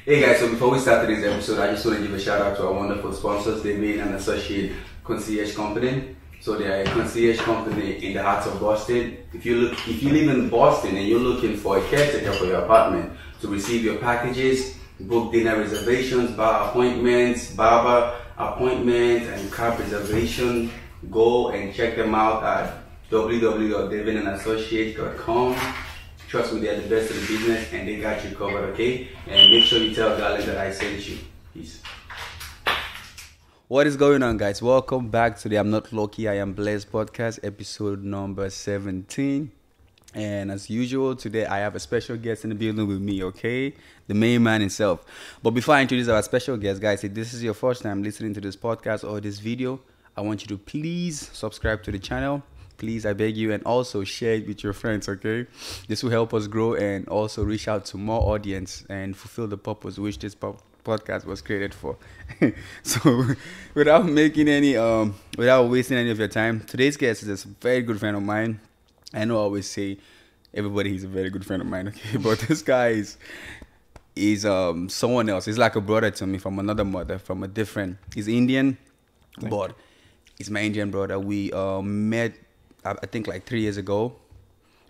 Hey guys, so before we start today's episode, I just want to give a shout out to our wonderful sponsors. They being an associate concierge company. So they are a concierge company in the heart of Boston. If you live in Boston and you're looking for a caretaker for your apartment to receive your packages, book dinner reservations, bar appointments, barber appointments, and cab reservation, go and check them out at www.davidandassociates.com. Trust me, they're the best in the business and they got you covered, okay? And make sure you tell Garland that I sent you. Peace. What is going on, guys? Welcome back to the I'm Not Lucky, I Am Blessed podcast, episode number 17. And as usual, today I have a special guest in the building with me, okay? The main man himself. But before I introduce our special guest, guys, if this is your first time listening to this podcast or this video, I want you to please subscribe to the channel. Please, I beg you, and also share it with your friends, okay? This will help us grow and also reach out to more audience and fulfill the purpose which this podcast was created for. So, without wasting any of your time, today's guest is a very good friend of mine. I know I always say everybody is a very good friend of mine, okay? But this guy is someone else. He's like a brother to me from another mother, from a different. He's Indian, but he's my Indian brother. We met, I think, like 3 years ago.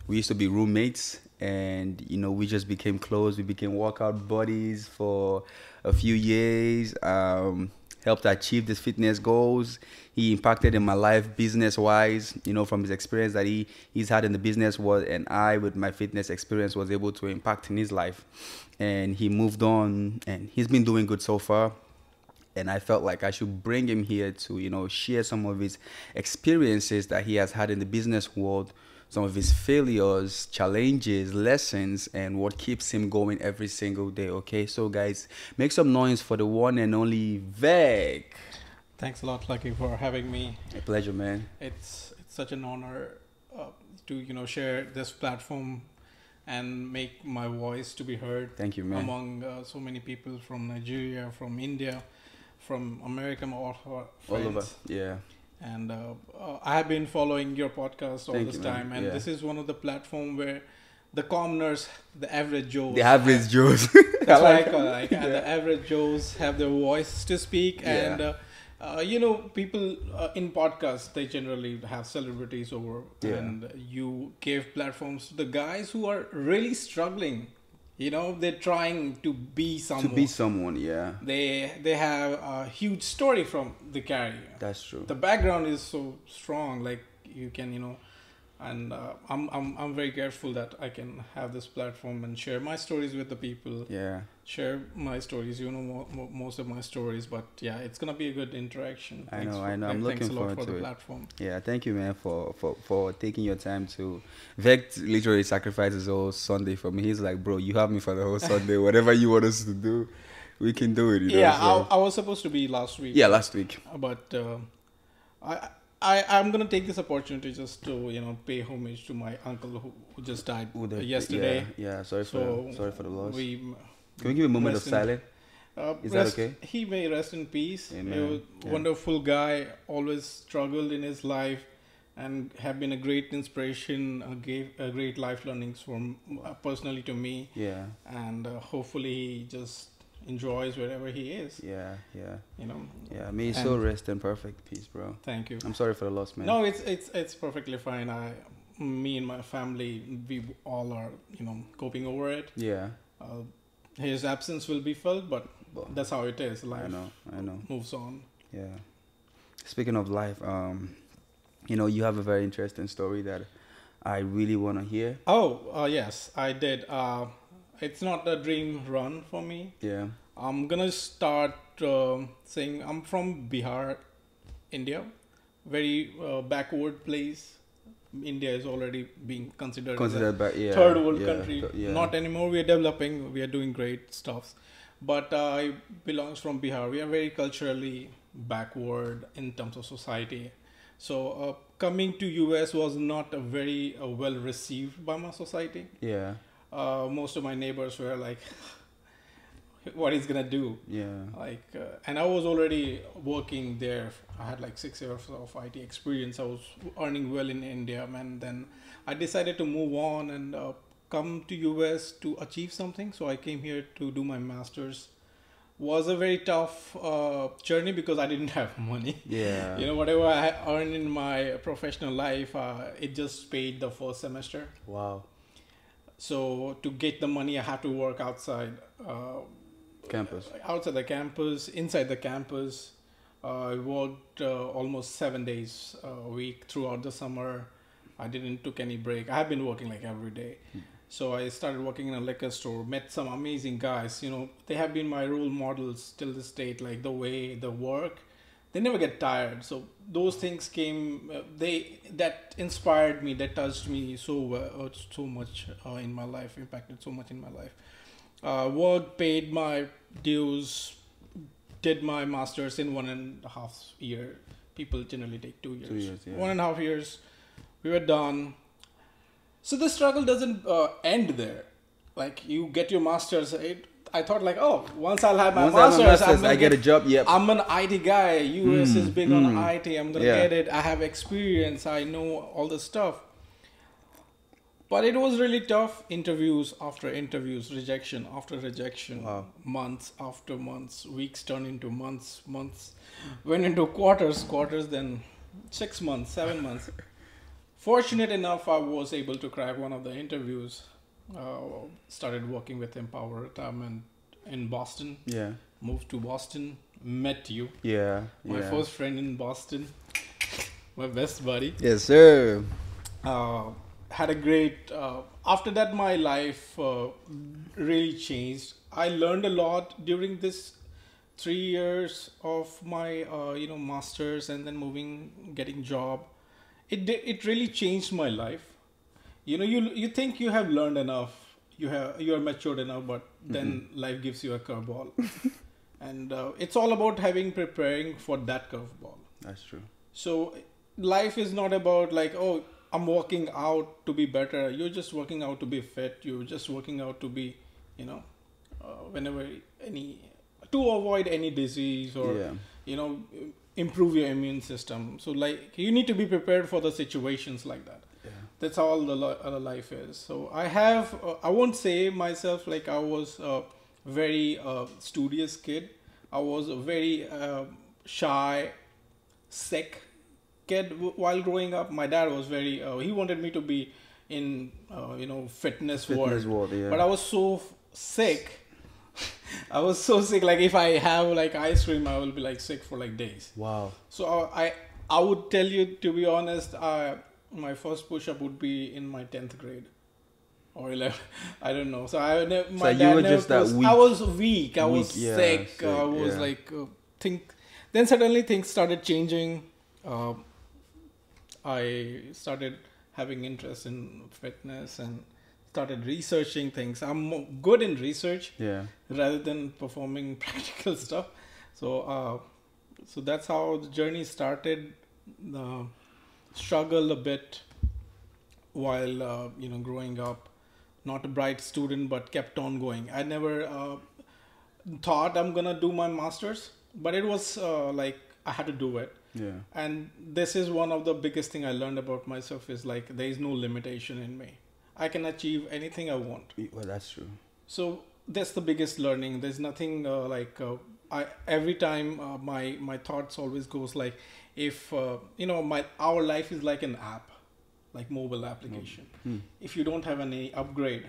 We used to be roommates, and we just became close. We became workout buddies for a few years. Helped achieve these fitness goals. He impacted in my life business-wise, from his experience that he's had in the business world, and I, with my fitness experience, was able to impact in his life. And he moved on, and he's been doing good so far. And I felt like I should bring him here to, share some of his experiences that he has had in the business world, some of his failures, challenges, lessons, and what keeps him going every single day, okay? So, guys, make some noise for the one and only Vic. Thanks a lot, Lucky, for having me. A pleasure, man. It's such an honor to, share this platform and make my voice to be heard. Thank you, man. Among so many people from Nigeria, from India, from America, all over, yeah. And I have been following your podcast all this man. time, and Yeah. this is one of the platform where the commoners, the average Joes, That's what I call it, and the average Joes have their voice to speak, Yeah. and people in podcasts, they generally have celebrities over, Yeah. and you gave platforms to the guys who are really struggling. They're trying to be someone. To be someone, yeah. They have a huge story from the carry. That's true. The background is so strong, like you can, and I'm very grateful that I can have this platform and share my stories with the people. Yeah. Share my stories, most of my stories, but yeah, it's gonna be a good interaction. I know. I'm looking forward to the it. platform. Yeah, thank you, man, for taking your time to. Vec literally sacrificed his whole Sunday for me. He's like, bro, you have me for the whole Sunday. Whatever you want us to do, we can do it. Yeah, so. I was supposed to be last week. Yeah, last week. But I'm gonna take this opportunity just to pay homage to my uncle who just died yesterday. Yeah. Sorry for the loss. Can we give a moment of silence? Is that okay? He may rest in peace. Amen. He was a wonderful guy, always struggled in his life, and have been a great inspiration, gave a great life learnings from personally to me. Yeah. And hopefully he just enjoys wherever he is. Yeah. Yeah, May his soul rest in perfect peace, bro. Thank you. I'm sorry for the loss, man. No, it's perfectly fine. Me and my family, we all are coping over it. Yeah. His absence will be felt, but that's how it is. Life I know. moves on. Yeah. Speaking of life, you have a very interesting story that I really want to hear. Oh, yes, I did. It's not a dream run for me. Yeah. I'm gonna start saying I'm from Bihar, India, very backward place. India is already being considered as a third world country. Not anymore. We are developing. We are doing great stuff. But I belongs from Bihar. We are very culturally backward in terms of society. So coming to US was not a very well received by my society. Yeah. Most of my neighbors were like, what he's gonna do. Yeah. And I was already working there. I had like 6 years of IT experience. I was earning well in India, and then I decided to move on and come to US to achieve something. So I came here to do my master's. Was a very tough journey because I didn't have money. Yeah. You know, whatever I earned in my professional life, it just paid the first semester. Wow. So to get the money, I had to work outside Campus. Outside the campus, inside the campus. I worked almost 7 days a week throughout the summer. I didn't took any break. I have been working like every day. So I started working in a liquor store, met some amazing guys. You know, they have been my role models till this date, like the way they work. They never get tired. So those things came, that inspired me, that touched me so much in my life, impacted so much in my life. Worked, paid my dues, did my master's in 1.5 years. People generally take 2 years. 2 years, yeah. 1.5 years, we were done. So the struggle doesn't end there. Like you get your master's, I thought like, oh, once I'll have my master's, I get a job. Yep. I'm an IT guy. US is big on IT. I'm gonna get it. I have experience. I know all the stuff. But it was really tough. Interviews after interviews, rejection after rejection, months after months, weeks turned into months, went into quarters, then 6 months, 7 months. Fortunate enough, I was able to crack one of the interviews. Started working with Empower Retirement in Boston. Yeah. Moved to Boston. Met you. Yeah. My first friend in Boston. My best buddy. Yes, sir. Had a great. After that, my life really changed. I learned a lot during this 3 years of my masters and then getting job. It really changed my life. You know, you think you have learned enough, you are matured enough, but then life gives you a curveball, and it's all about preparing for that curveball. That's true. So life is not about like, oh, I'm working out to be better. You're just working out to be fit. You're just working out to be, to avoid any disease or improve your immune system. So like you need to be prepared for the situations like that. Yeah. That's how all the life is. So I won't say myself like I was a very studious kid. I was a very shy, sick kid while growing up. My dad was very, he wanted me to be in, fitness world. Yeah. But I was so sick. I was so sick. Like if I have like ice cream, I will be like sick for like days. Wow. So I would tell you, to be honest, my first push-up would be in my 10th grade or 11. I don't know. So my dad never weak. I was weak. I was sick. I was then suddenly things started changing. I started having interest in fitness and started researching things. I'm good in research rather than performing practical stuff. So that's how the journey started. Struggled a bit while growing up. Not a bright student, but kept on going. I never thought I'm gonna do my masters, but it was like I had to do it. Yeah. And this is one of the biggest thing I learned about myself is like there is no limitation in me. I can achieve anything I want. Well, that's true. So that's the biggest learning. There's nothing every time my thoughts always goes like, if our life is like an app, like mobile application. If you don't have any upgrade,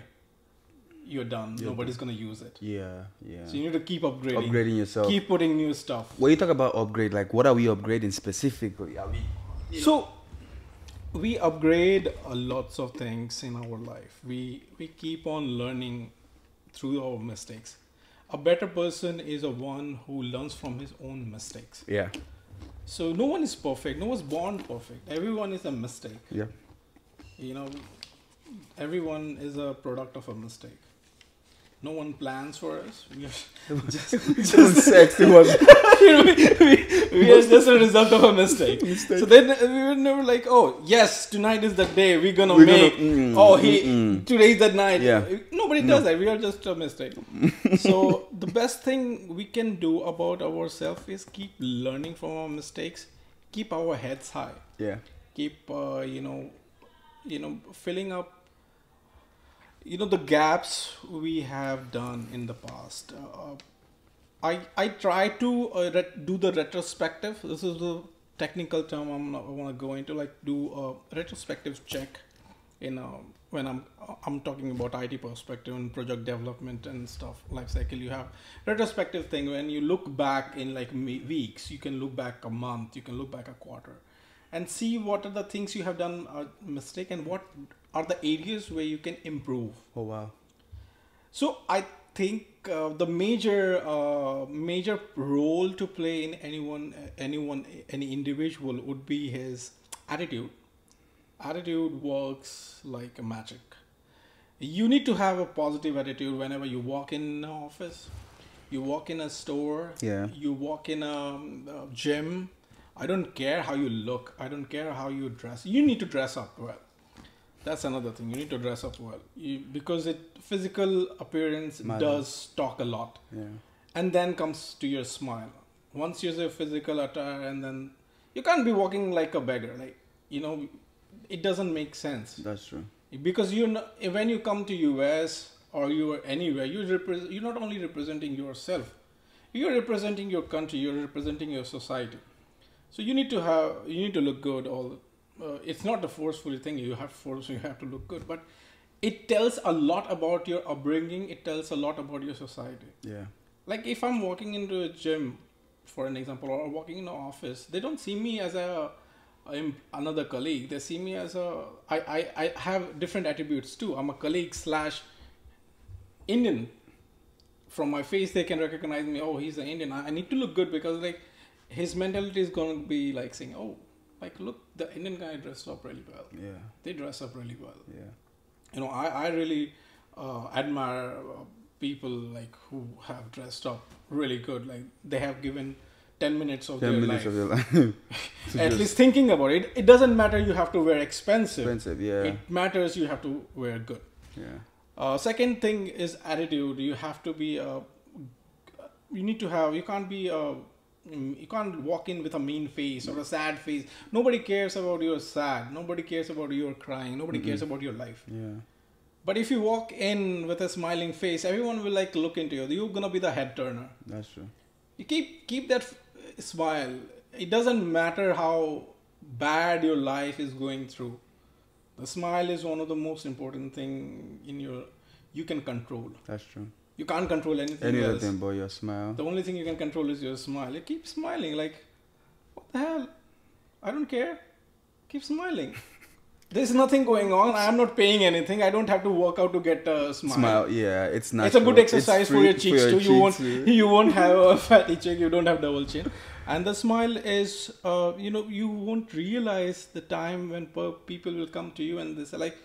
you're done. Nobody's gonna use it. Yeah. So you need to keep upgrading yourself. Keep putting new stuff. When you talk about upgrade, like what are we upgrading specifically? So we upgrade lots of things in our life. We keep on learning through our mistakes. A better person is one who learns from his own mistakes. Yeah. So no one is perfect. No one's born perfect. Everyone is a mistake. Yeah. Everyone is a product of a mistake. No one plans for us. We are just sexy one. we are just a result of a mistake. So then we were never like, oh yes, tonight is the day we're gonna make. Today's the night. Yeah. Nobody does that. We are just a mistake. So the best thing we can do about ourselves is keep learning from our mistakes. Keep our heads high. Yeah. Keep filling up. the gaps we have done in the past. I try to do the retrospective. This is the technical term I want to go into. Like do a retrospective check in when I'm talking about IT perspective and project development and stuff life cycle. You have retrospective thing when you look back in like weeks. You can look back a month. You can look back a quarter, and see what are the things you have done a mistake and what are the areas where you can improve. Oh wow! So I think the major role to play in any individual would be his attitude. Attitude works like a magic. You need to have a positive attitude whenever you walk in an office, you walk in a store, you walk in a gym. I don't care how you look. I don't care how you dress. You need to dress up well. That's another thing. You need to dress up well because physical appearance does talk a lot. Yeah. And then comes to your smile. Once you say physical attire, and then you can't be walking like a beggar. Like it doesn't make sense. That's true. Because when you come to US or you are anywhere, you're not only representing yourself. You're representing your country. You're representing your society. So you need to look good all. It's not a forceful thing. You have to look good, but it tells a lot about your upbringing. It tells a lot about your society. Yeah. Like if I'm walking into a gym, for an example, or walking in an office, they don't see me as another colleague. They see me as I have different attributes too. I'm a colleague / Indian. From my face, they can recognize me. Oh, he's an Indian. I need to look good because like his mentality is going to be like saying, oh, like look, the Indian guy dressed up really well. Yeah. They dress up really well. Yeah. I really admire people like who have dressed up really good. Like they have given 10 minutes of their life. At least thinking about it. It doesn't matter you have to wear expensive. Yeah. It matters you have to wear good. Yeah. Second thing is attitude. You have to be you can't walk in with a mean face or a sad face. Nobody cares about your sad. Nobody cares about your crying. Nobody cares about your life. Yeah. But if you walk in with a smiling face, everyone will like look into you. You're gonna be the head turner. That's true. You keep that smile. It doesn't matter how bad your life is going through. The smile is one of the most important thing you can control. That's true. You can't control anything else. Anything but your smile. The only thing you can control is your smile. You keep smiling. Like, what the hell? I don't care. Keep smiling. There's nothing going on. I'm not paying anything. I don't have to work out to get a smile. Smile, yeah, it's natural. It's a good exercise for your cheeks too. You won't have a fatty cheek. You don't have double chin. And the smile is, you won't realize the time when people will come to you and they say like,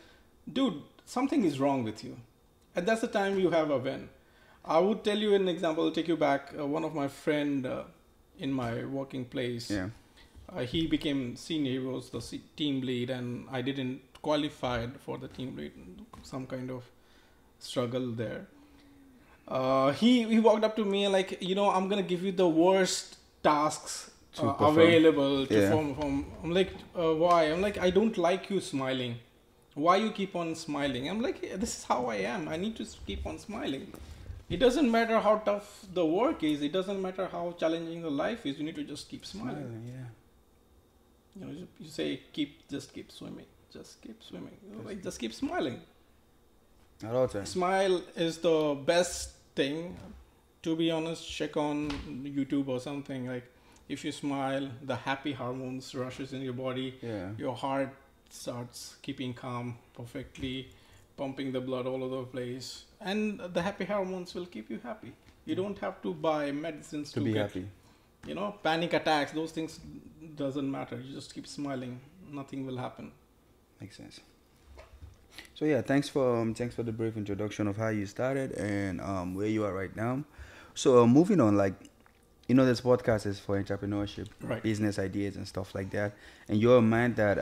dude, something is wrong with you. And that's the time you have a win. I would tell you an example. I'll take you back. One of my friend in my working place. Yeah. He became senior. He was the team lead, and I didn't qualify for the team lead. Some kind of struggle there. He walked up to me and like, I'm gonna give you the worst tasks available to perform. I'm like, why? I'm like, I don't like you smiling. Why you keep on smiling? I'm like, this is how I am. I need to keep on smiling. It doesn't matter how tough the work is. It doesn't matter how challenging the life is. You need to just keep smiling. Yeah. You say, just keep swimming. Just keep swimming. Like, just keep smiling. At all times. Smile is the best thing. To be honest, check on YouTube or something. Like, if you smile, the happy hormones rushes in your body. Yeah. Your heart starts keeping calm perfectly, pumping the blood all over the place, and the happy hormones will keep you happy. You don't have to buy medicines to be get happy. Panic attacks. Those things doesn't matter. You just keep smiling. Nothing will happen. Makes sense. So yeah, thanks for the brief introduction of how you started and where you are right now. So moving on, like, this podcast is for entrepreneurship, right, business ideas and stuff like that. And you're a man that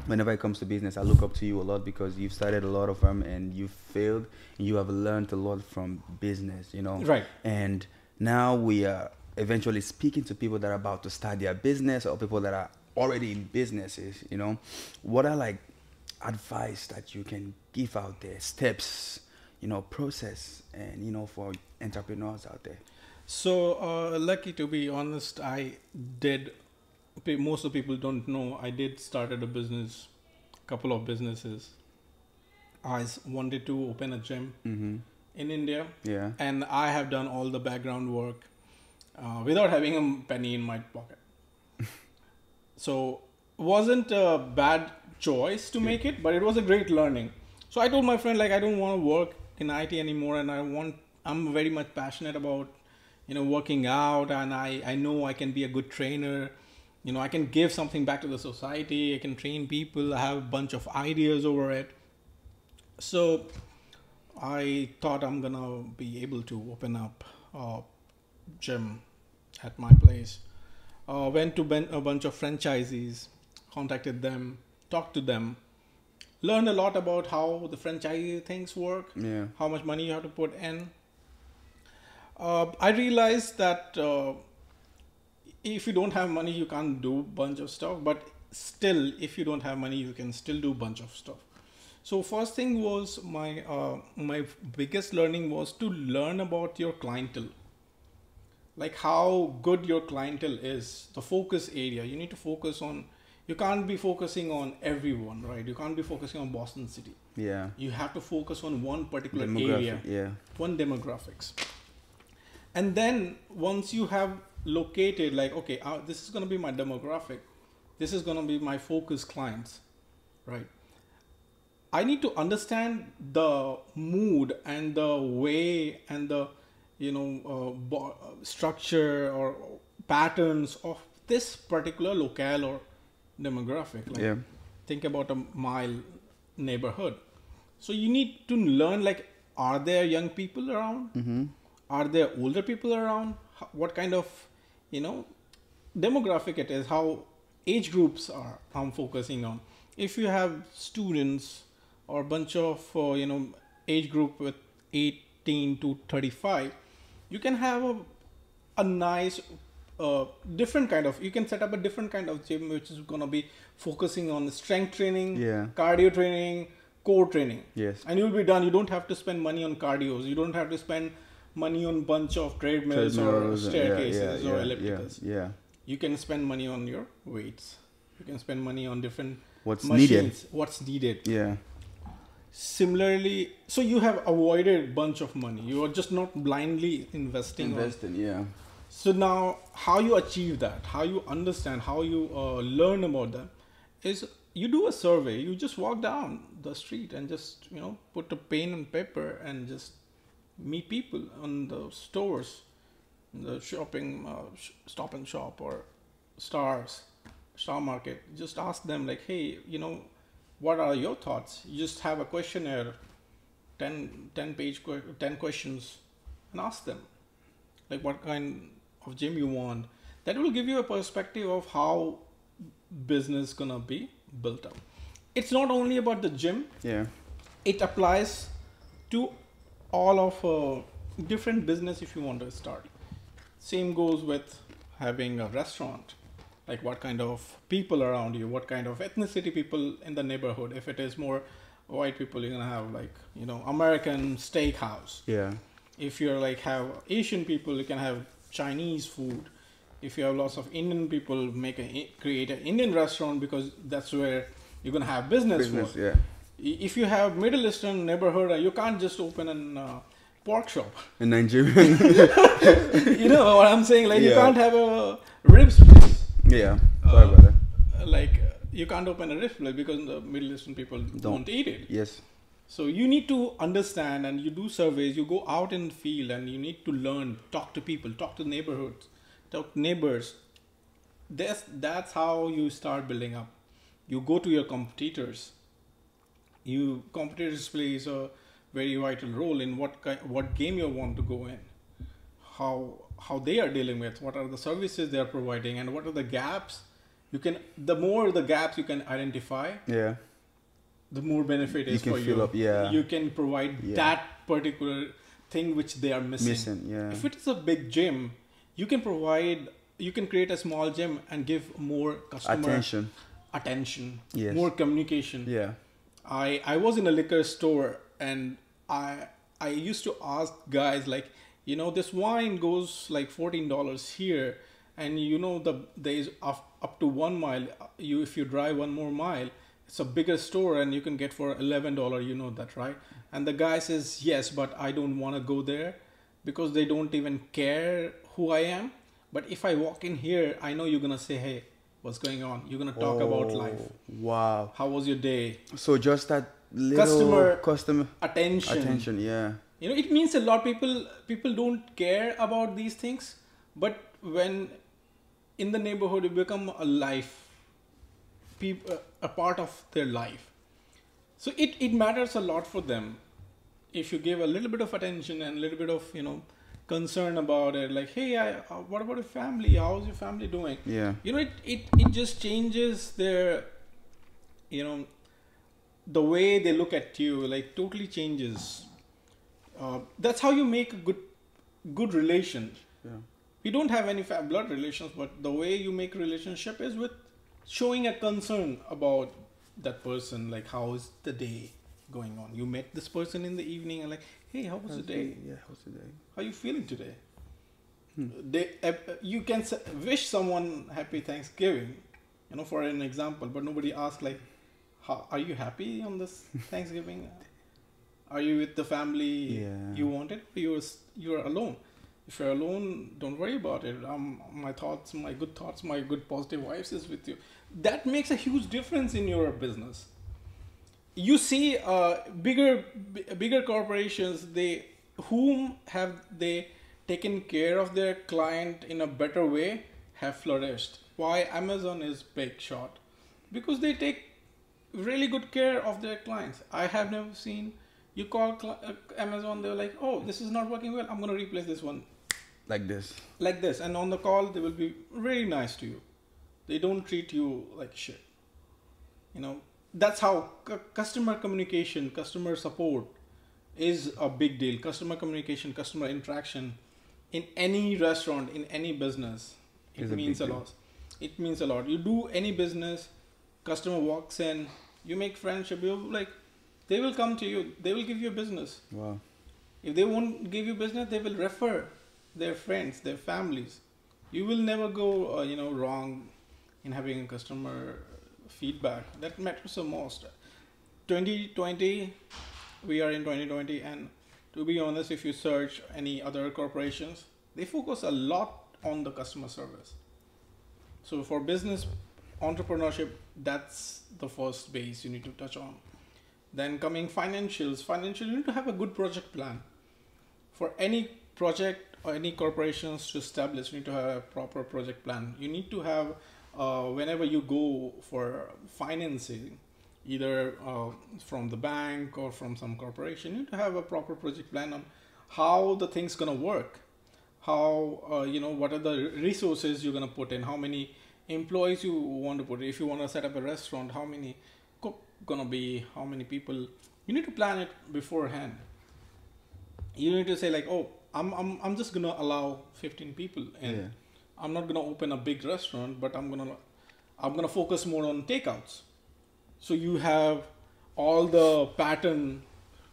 whenever it comes to business, I look up to you a lot because you've started a lot of them and you've failed and you have learned a lot from business, Right. And now we are eventually speaking to people that are about to start their business or people that are already in businesses, What are like advice that you can give out there steps, process, and for entrepreneurs out there? So lucky to be honest, I did. Most of the people don't know I did started a business, couple of businesses. I wanted to open a gym in India, and I have done all the background work without having a penny in my pocket. So wasn't a bad choice to make it, but it was a great learning. So I told my friend, like, I don't want to work in IT anymore, and I'm very much passionate about working out, and I know I can be a good trainer. I can give something back to the society. I can train people. I have a bunch of ideas over it. So I thought I'm gonna be able to open up a gym at my place. Went to a bunch of franchisees, contacted them, talked to them, learned a lot about how the franchisee things work, how much money you have to put in. I realized that if you don't have money, you can't do a bunch of stuff. But still, if you don't have money, you can still do a bunch of stuff. So first thing was my biggest learning was to learn about your clientele. Like how good your clientele is, the focus area. You need to focus on, you can't be focusing on everyone, right? You can't be focusing on Boston City. Yeah. You have to focus on one particular area. Yeah. One demographics. And then once you have located like, okay, this is going to be my demographic. This is going to be my focus clients, right? I need to understand the mood and the way and the structure or patterns of this particular locale or demographic. Like, think about a mile neighborhood. So you need to learn, like, are there young people around? Are there older people around? What kind of demographic it is? How age groups are I'm focusing on. If you have students or a bunch of age group with 18 to 35, you can have a nice different kind of, you can set up a different kind of gym which is going to be focusing on strength training, cardio training, core training. And you'll be done. You don't have to spend money on cardios. You don't have to spend money on bunch of treadmills or staircases or ellipticals. You can spend money on your weights. You can spend money on different machines. What's needed. Similarly, so you have avoided bunch of money. You are just not blindly investing. So now how you achieve that, how you understand, how you learn about them is you do a survey. You just walk down the street and just put a pen and paper and just meet people on the stores, the shopping Stop and Shop or Star Market. Just ask them like, hey, what are your thoughts? You just have a questionnaire, 10 questions, and ask them like what kind of gym you want. That will give you a perspective of how business gonna be built up. It's not only about the gym. It applies to all of different business if you want to start. Same goes with having a restaurant. Like what kind of people around you, what kind of ethnicity people in the neighborhood. If it is more white people, you're gonna have like American steakhouse. If you're like have Asian people, you can have Chinese food. If you have lots of Indian people, create an Indian restaurant because that's where you're gonna have business. If you have Middle Eastern neighborhood, you can't just open a pork shop. In Nigeria. You know what I'm saying? Like you can't have a ribs place. Sorry about that. Like you can't open a ribs place because the Middle Eastern people don't eat it. So you need to understand, and you do surveys, you go out in the field and you need to learn, talk to people, talk to neighborhoods, talk to neighbors. That's how you start building up. You go to your competitors. Competitors plays a very vital role in what game you want to go in, how they are dealing with, what are the services they are providing, and what are the gaps. The more the gaps you can identify, the more benefit is for you. You can provide that particular thing which they are missing. If it is a big gym, you can create a small gym and give more customer attention, more communication. I was in a liquor store, and I used to ask guys like, you know, this wine goes like $14 here, and you know there is up to 1 mile. You if you drive one more mile, it's a bigger store, and you can get for $11. You know that, right? And the guy says yes, but I don't want to go there because they don't even care who I am. But if I walk in here, I know you're gonna say, hey, what's going on? You're gonna talk about life. Wow. How was your day? So just that little customer attention. Yeah. You know, it means a lot. People don't care about these things, but when in the neighborhood, you become a part of their life. So it matters a lot for them if you give a little bit of attention and a little bit of, you know, concern about it. Like, hey, what about your family? How's your family doing? Yeah. You know, it just changes their, you know, the way they look at you. Like, totally changes. That's how you make a good relation. Yeah. You don't have any blood relations, but the way you make relationship is with showing a concern about that person. Like, how is the day going on? You met this person in the evening and like, hey, how was the day? Yeah, how's the day? How are you feeling today? You can wish someone happy Thanksgiving, you know, for an example, but nobody asks like, are you happy on this Thanksgiving? Are you with the family you wanted? You're alone. If you're alone, don't worry about it. My good thoughts, my good positive vibes is with you. That makes a huge difference in your business. You see, bigger corporations, whom have they taken care of their client in a better way have flourished. Why Amazon is big shot? Because they take really good care of their clients. I have never seen you call Amazon, they're like, oh, this is not working well, I'm going to replace this one. Like this. And on the call, they will be really nice to you. They don't treat you like shit. You know, that's how customer communication, customer support is a big deal. Customer communication, customer interaction in any restaurant, in any business, it means a lot. It means a lot. You do any business, customer walks in, you make friendship, they will come to you, they will give you business. Wow. If they won't give you business, they will refer their friends, their families. You will never go, wrong in having a customer feedback. That matters the most. 2020, we are in 2020, and to be honest, if you search any other corporations, they focus a lot on the customer service. So for business entrepreneurship, that's the first base you need to touch on. Then coming financials, you need to have a good project plan. For any project or any corporations to establish, you need to have a proper project plan. You need to have, whenever you go for financing, either from the bank or from some corporation, you need to have a proper project plan on how the thing's gonna work. How, what are the resources you're gonna put in, how many employees you want to put in. If you want to set up a restaurant, how many cook gonna be, how many people. You need to plan it beforehand. You need to say like, oh, I'm just gonna allow 15 people in. Yeah. I'm not gonna open a big restaurant, but I'm gonna focus more on takeouts. So you have all the pattern,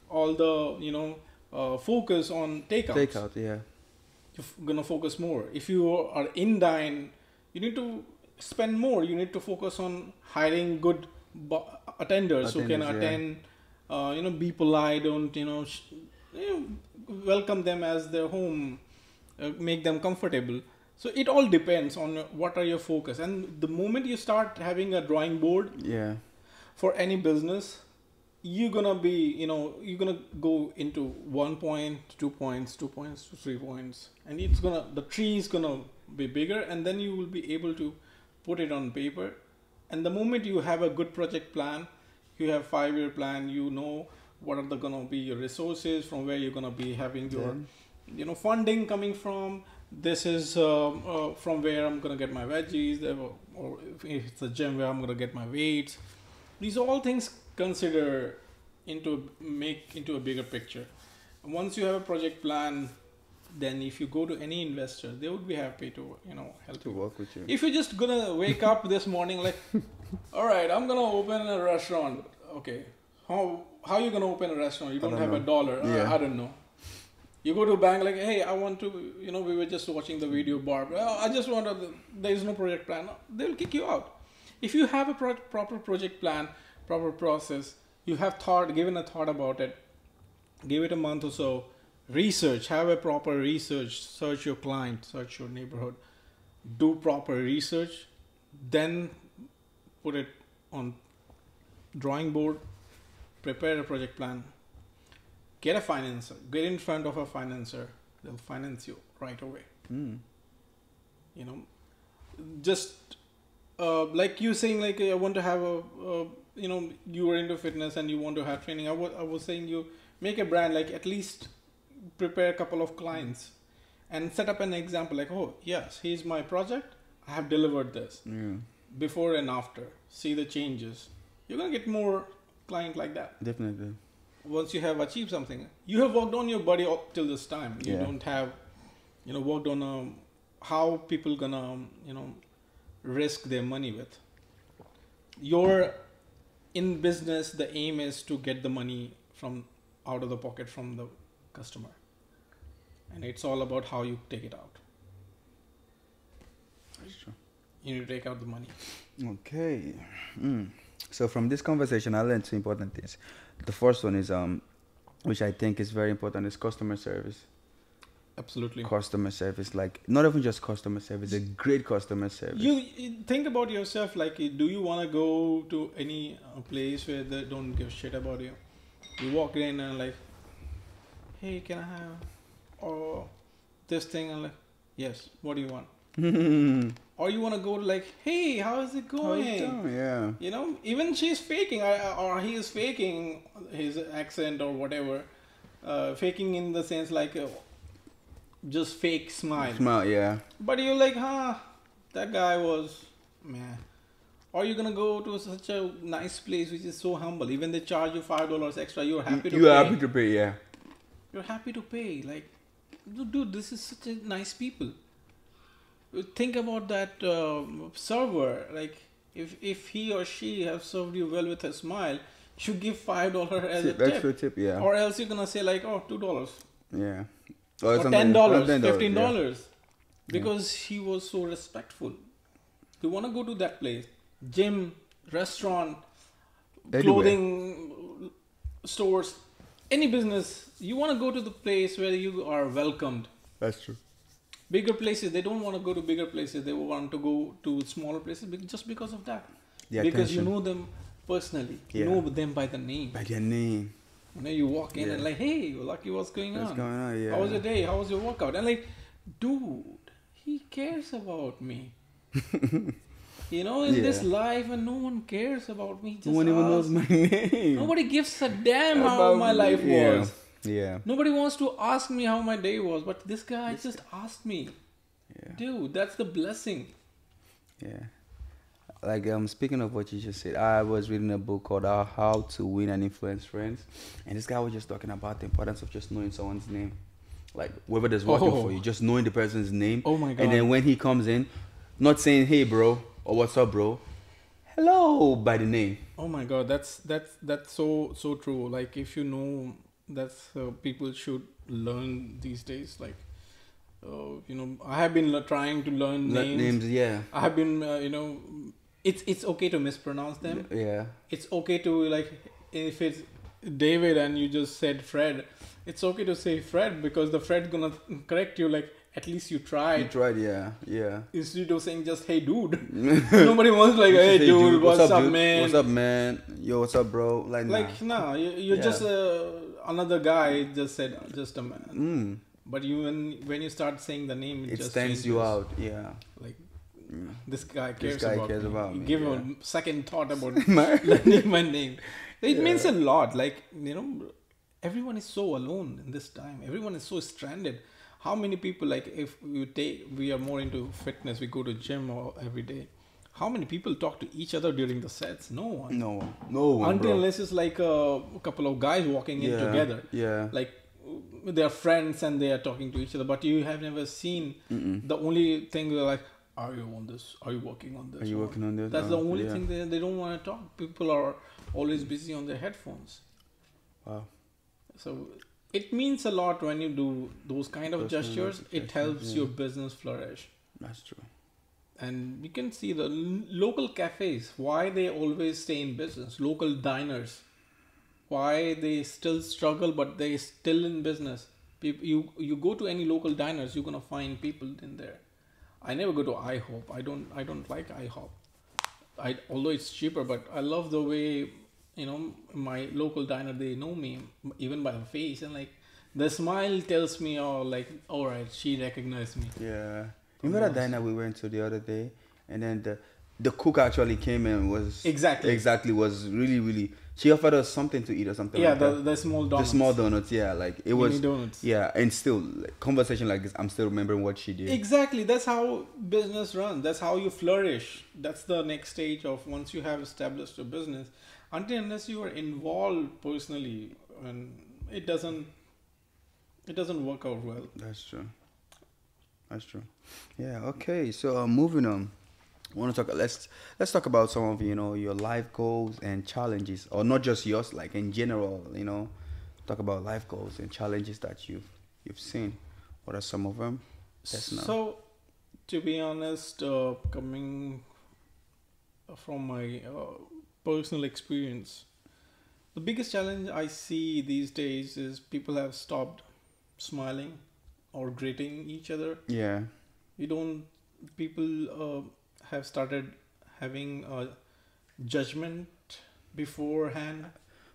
all the focus on takeouts. Takeout, yeah. You're gonna focus more. If you are in dine, you need to spend more. You need to focus on hiring good attenders who can attend. Be polite. Don't welcome them as their home. Make them comfortable. So it all depends on what are your focus. And the moment you start having a drawing board, for any business, you're gonna be, you're gonna go into 1 point, 2 points, 2 points, 3 points, and the tree is gonna be bigger, and then you will be able to put it on paper. And the moment you have a good project plan, you have 5-year plan, you know what are gonna be your resources, from where you're gonna be having your, funding coming from. This is from where I'm gonna get my veggies, or if it's a gym, where I'm gonna get my weights. These are all things consider make into a bigger picture. And once you have a project plan, then if you go to any investor, they would be happy to help you. Work with you. If you're just gonna wake up this morning like, all right, I'm gonna open a restaurant. Okay, How you gonna open a restaurant? You don't have a dollar. I don't know. You go to a bank like, hey, I want to, we were just watching the video, Barb. I just want to, there is no project plan. They'll kick you out. If you have a proper project plan, proper process, you have given a thought about it, give it a month or so, research, have a proper research, search your client, search your neighborhood, do proper research, then put it on drawing board, prepare a project plan, get a financer, get in front of a financer, they'll finance you right away. Just like you saying, like, I want to have you were into fitness and you want to have training. I was saying you make a brand, like at least prepare a couple of clients and set up an example like, oh yes, here's my project, I have delivered this before and after, see the changes. You're gonna get more client like that. Definitely. Once you have achieved something, you have worked on your body up till this time. You don't have worked on how people gonna risk their money with. You're in business, the aim is to get the money from out of the pocket from the customer, and it's all about how you take it out. That's true. You need to take out the money. Okay. So from this conversation, I learned two important things. The first one is which I think is very important, is customer service. Absolutely. Customer service, like not even just customer service, a great customer service. You think about yourself, like, do you want to go to any place where they don't give a shit about you? You walk in and like, hey, can I have this thing? And like, yes, what do you want? Or you want to go to like, hey, how is it going? Yeah. Even she's faking or he is faking his accent or whatever, faking in the sense like just fake smile. Yeah. But you're like, that guy was meh. Or you're gonna go to such a nice place which is so humble. Even they charge you $5 extra, you're happy to pay. You're happy to pay, yeah. You're happy to pay. Like, dude, this is such a nice people. Think about that server. Like, if he or she have served you well with a smile, you should give $5 as a tip. Extra tip, yeah. Or else you're gonna say like, oh, $2. Yeah. Or $10, $15. Yeah. Because he was so respectful. You want to go to that place. Gym, restaurant, clothing stores, any business. You want to go to the place where you are welcomed. That's true. Bigger places, they don't want to go to bigger places. They want to go to smaller places just because of that. Because you know them personally. You know them by the name. By their name. You walk in and like, hey, Lucky, what's going on? What's going on? Yeah. How was your day? How was your workout? And like, dude, he cares about me. In this life, and no one cares about me. No one even knows my name. Nobody gives a damn how my life was. Yeah. Nobody wants to ask me how my day was, but this guy just asked me. Yeah. Dude, that's the blessing. Yeah. Like, speaking of what you just said, I was reading a book called How to Win and Influence Friends, and this guy was just talking about the importance of just knowing someone's name. Like, whoever that's working for you, just knowing the person's name. Oh my God. And then when he comes in, not saying, hey, bro, or what's up, bro, hello, by the name. Oh my God, that's so true. Like, if you know, that's people should learn these days. Like, I have been trying to learn names. Yeah. I have been, it's okay to mispronounce them. Yeah. It's okay to, like, if it's David and you just said Fred, it's okay to say Fred because the Fred's gonna correct you. Like, at least you tried. You tried, yeah. Instead of saying just, hey, dude. Nobody wants like, hey, dude, what's up, man? What's up, man? Yo, what's up, bro? Like, nah, you're just another guy. Just said, just a man. But when you start saying the name, it just stands you out. Yeah. Like, this guy cares about me. Give him a second thought about learning my name. It means a lot. Like, everyone is so alone in this time. Everyone is so stranded. How many people, like, if we are more into fitness, we go to gym every day. How many people talk to each other during the sets? No one. No one. Until unless it's like a couple of guys walking in together. Yeah. Like, they are friends and they are talking to each other, but you have never seen. The only thing they're like, are you on this? Are you working on this? Are you working on this? That's the only thing they don't want to talk. People are always busy on their headphones. Wow. So it means a lot when you do those kind of gestures. It helps your business flourish. That's true. And you can see the local cafes, why they always stay in business. Local diners, why they still struggle, but they still in business. People, you go to any local diners, you're gonna find people in there. I never go to IHOP. I don't like IHOP. Although it's cheaper, but I love the way, you know, my local diner, they know me even by the face, and like the smile tells me, oh, like, all right, she recognized me. Yeah. You remember that diner we went to the other day, and then the cook actually came and was exactly was really. She offered us something to eat or something. Yeah, like the small donuts. The small donuts, yeah, like it was. Mini donuts. Yeah, and still like, conversation like this, I'm still remembering what she did. Exactly, that's how business runs. That's how you flourish. That's the next stage of once you have established a business. Unless you are involved personally, and it doesn't work out well. That's true. Yeah. Okay. So moving on, I want to talk. Let's talk about some of your life goals and challenges, or not just yours, like in general. Talk about life goals and challenges that you've seen. What are some of them? So, to be honest, coming from my personal experience, the biggest challenge I see these days is people have stopped smiling or greeting each other. Yeah. People have started having a judgment beforehand.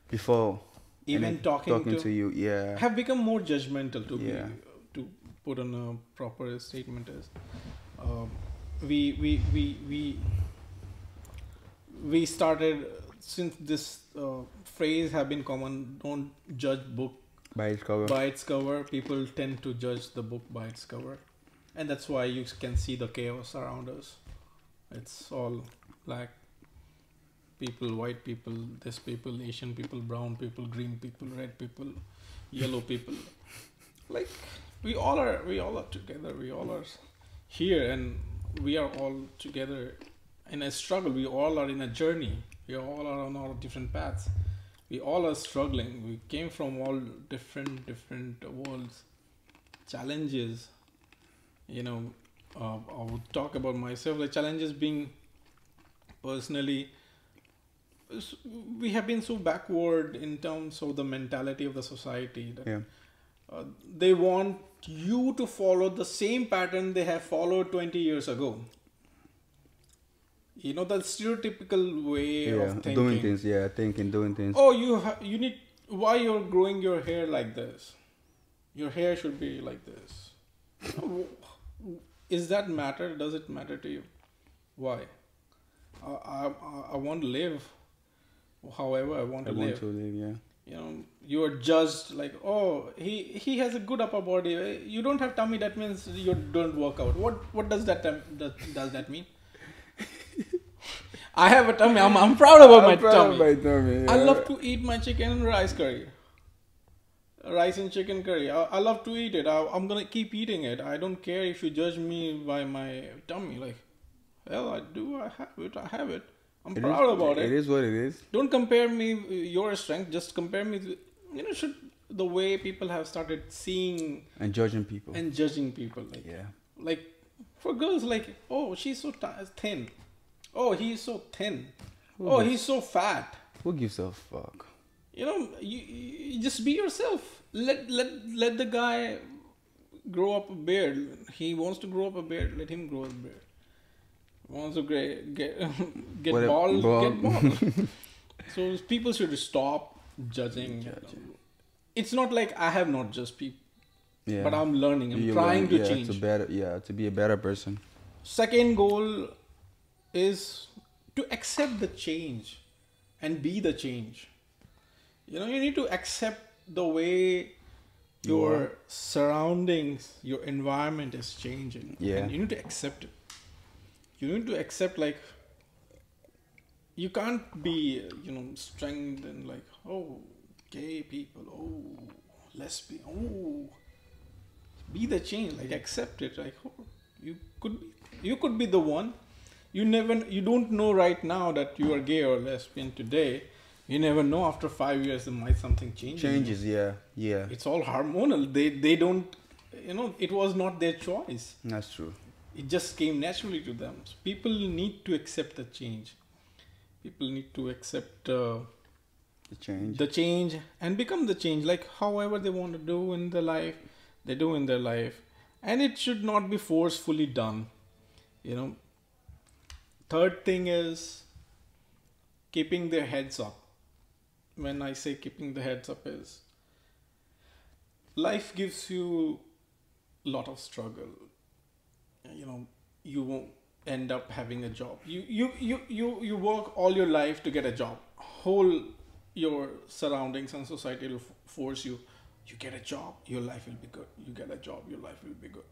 Before even talking to you, yeah. Have become more judgmental to put on a proper statement is we started, since this phrase have been common, don't judge book by its cover. People tend to judge the book by its cover, and that's why you can see the chaos around us. It's all black people, white people, this people, Asian people, brown people, green people, red people, yellow people. Like we all are together. We all are here, and we are all together in a struggle. We all are in a journey. We all are on our different paths. We all are struggling. We came from all different worlds, challenges. I would talk about myself. Like challenges being personally, we have been so backward in terms of the mentality of the society that they want you to follow the same pattern they have followed 20 years ago. The stereotypical way of thinking. Doing things, doing things. Oh, you need, why you're growing your hair like this? Your hair should be like this. Is that matter? Does it matter to you? Why? I want to live however I want to live. You are judged like, oh, he has a good upper body. You don't have tummy, that means you don't work out. What does that mean? I have a tummy. I'm proud about my tummy. Yeah. I love to eat my chicken and rice curry. Rice and chicken curry. I love to eat it. I'm gonna keep eating it. I don't care if you judge me by my tummy. Like, hell, I do. I have it. I'm proud about it. It is what it is. Don't compare me your strength. Just compare me to, the way people have started seeing and judging people. Like, like for girls, like, oh, she's so thin. Oh, he's so thin. He's so fat. Who gives a fuck? You just be yourself. Let the guy grow up a beard. He wants to grow up a beard. Let him grow a beard. Wants to get bald. Get bald. So people should stop judging. It's not like I have not judged people, but I'm learning. I'm trying to change. To be a better person. Second goal is to accept the change and be the change. You need to accept the way your surroundings, your environment is changing. Yeah. And you need to accept it. You need to accept, like, you can't be, strength and like, oh, gay people, oh, lesbian, oh, be the change, like, accept it. Like, oh, you could be the one. You don't know right now that you are gay or lesbian today, You never know. After 5 years, there might something change. Changes, yeah. It's all hormonal. They don't, it was not their choice. That's true. It just came naturally to them. So people need to accept the change. People need to accept the change and become the change. Like however they want to do in their life, they do in their life, and it should not be forcefully done. Third thing is keeping their heads up. When I say keeping the heads up is, life gives you a lot of struggle. You won't end up having a job. You work all your life to get a job. Your surroundings and society will force you. You get a job, your life will be good. You get a job, your life will be good.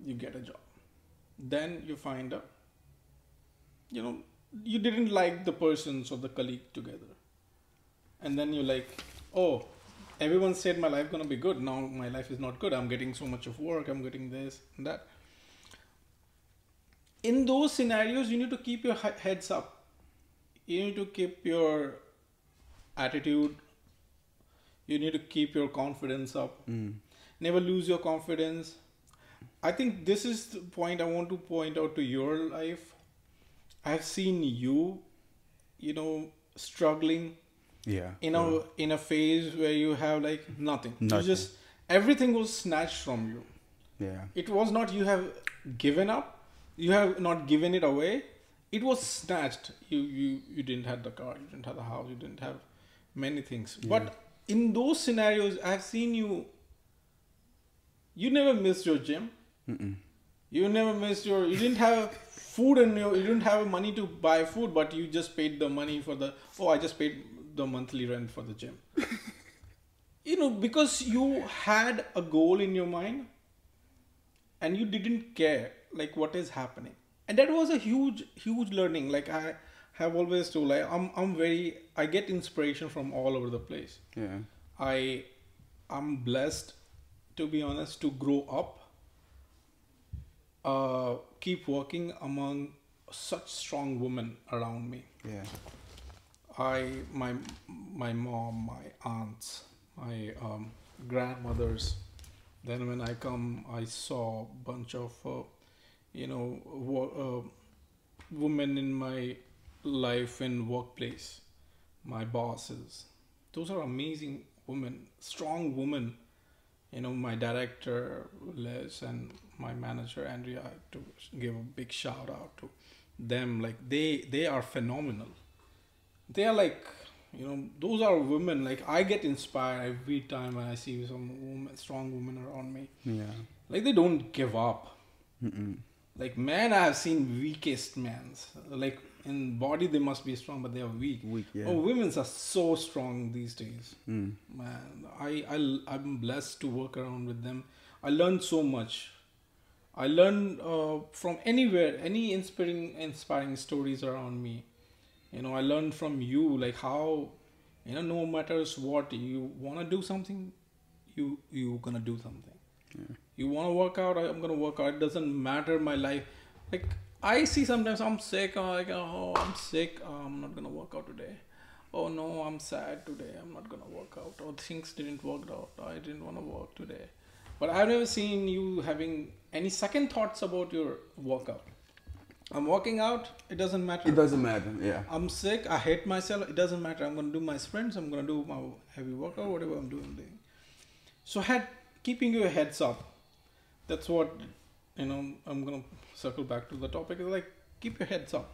You get a job. Then you find out, you didn't like the persons or the colleague together. And then you're like, oh, everyone said my life gonna be good. Now my life is not good. I'm getting so much of work. I'm getting this and that. In those scenarios, you need to keep your heads up. You need to keep your attitude. You need to keep your confidence up. Never lose your confidence. I think this is the point I want to point out to your life. I've seen you, struggling. Yeah. In a phase where you have like nothing. You everything was snatched from you. Yeah. It was not you have given up. You have not given it away. It was snatched. You didn't have the car. You didn't have the house. You didn't have many things. Yeah. But in those scenarios, I've seen you. You never missed your gym. You never missed you didn't have food and you didn't have money to buy food, but you just paid the money for I just paid the monthly rent for the gym. Because you had a goal in your mind and you didn't care like what is happening. And that was a huge learning. Like I have always told, like I get inspiration from all over the place. Yeah. I'm blessed, to be honest, to grow up, keep working among such strong women around me. Yeah. My mom, my aunts, my grandmothers. Then when I saw a bunch of women in my life and workplace, my bosses. Those are amazing women, strong women. My director Les and my manager Andrea, I have to give a big shout out to them. Like they are phenomenal. They are like, those are women. Like I get inspired every time when I see some strong women around me. Yeah. Like they don't give up. Like men, I have seen weakest men. Like in body they must be strong, but they are weak. Yeah. Oh, women are so strong these days. Man, I'm blessed to work around with them. I learned so much. I learned from anywhere, any inspiring stories around me. I learned from you, like how, no matters what, you want to do something, you gonna do something. Yeah. You want to work out, I'm gonna work out. It doesn't matter my life. Like I see sometimes I'm sick. I'm sick. I'm not gonna work out today. Oh no, I'm sad today. I'm not gonna work out. Or things didn't work out. I didn't want to work today. But I've never seen you having any second thoughts about your workout. I'm working out. It doesn't matter. It doesn't matter. Yeah. I'm sick. I hate myself. It doesn't matter. I'm gonna do my sprints. I'm gonna do my heavy workout. Whatever I'm doing. So keeping your heads up. That's what, I'm going to circle back to the topic. Is like, keep your heads up.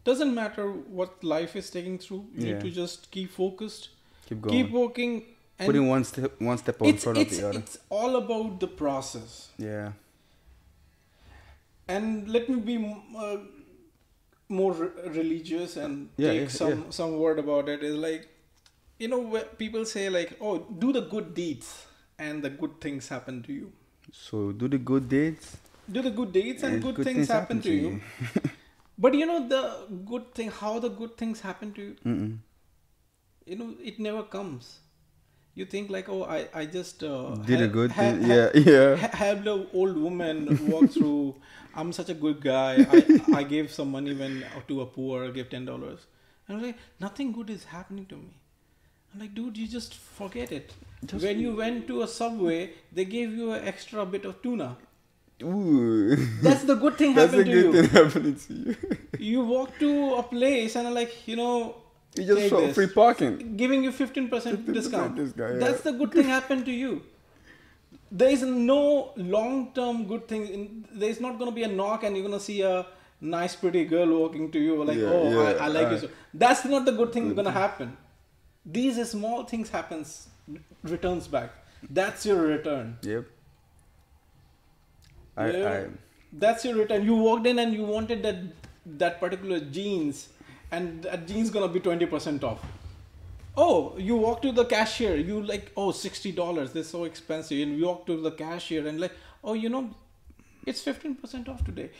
Doesn't matter what life is taking through. You need to just keep focused. Keep going. Keep working. And putting one step in front of the other. It's all about the process. Yeah. And let me be more religious and take some word about it. Is like, where people say like, oh, do the good deeds and the good things happen to you. So do the good deeds. Do the good deeds and good things happen to you. But the good thing, how the good things happen to you, it never comes. You think like, oh, I just did a good thing. Have the old woman walk through. I'm such a good guy. I gave some money to a poor. I gave $10. And I'm like, nothing good is happening to me. I'm like, dude, you just forget it. When you went to a Subway, they gave you an extra bit of tuna. Ooh. That's the good thing happening to you. That's the good thing happening to you. You walk to a place and like, you just show free parking. Giving you 15% discount. That's the good thing happened to you. There is no long-term good thing. There's not going to be a knock and you're going to see a nice, pretty girl walking to you like, I like you. So that's not the good thing going to happen. These small things happens, returns back. That's your return. Yep. That's your return. You walked in and you wanted that particular jeans, and that jeans gonna be 20% off. Oh, you walk to the cashier. You like, oh, $60. This is so expensive. And you walk to the cashier and like, oh, it's 15% off today,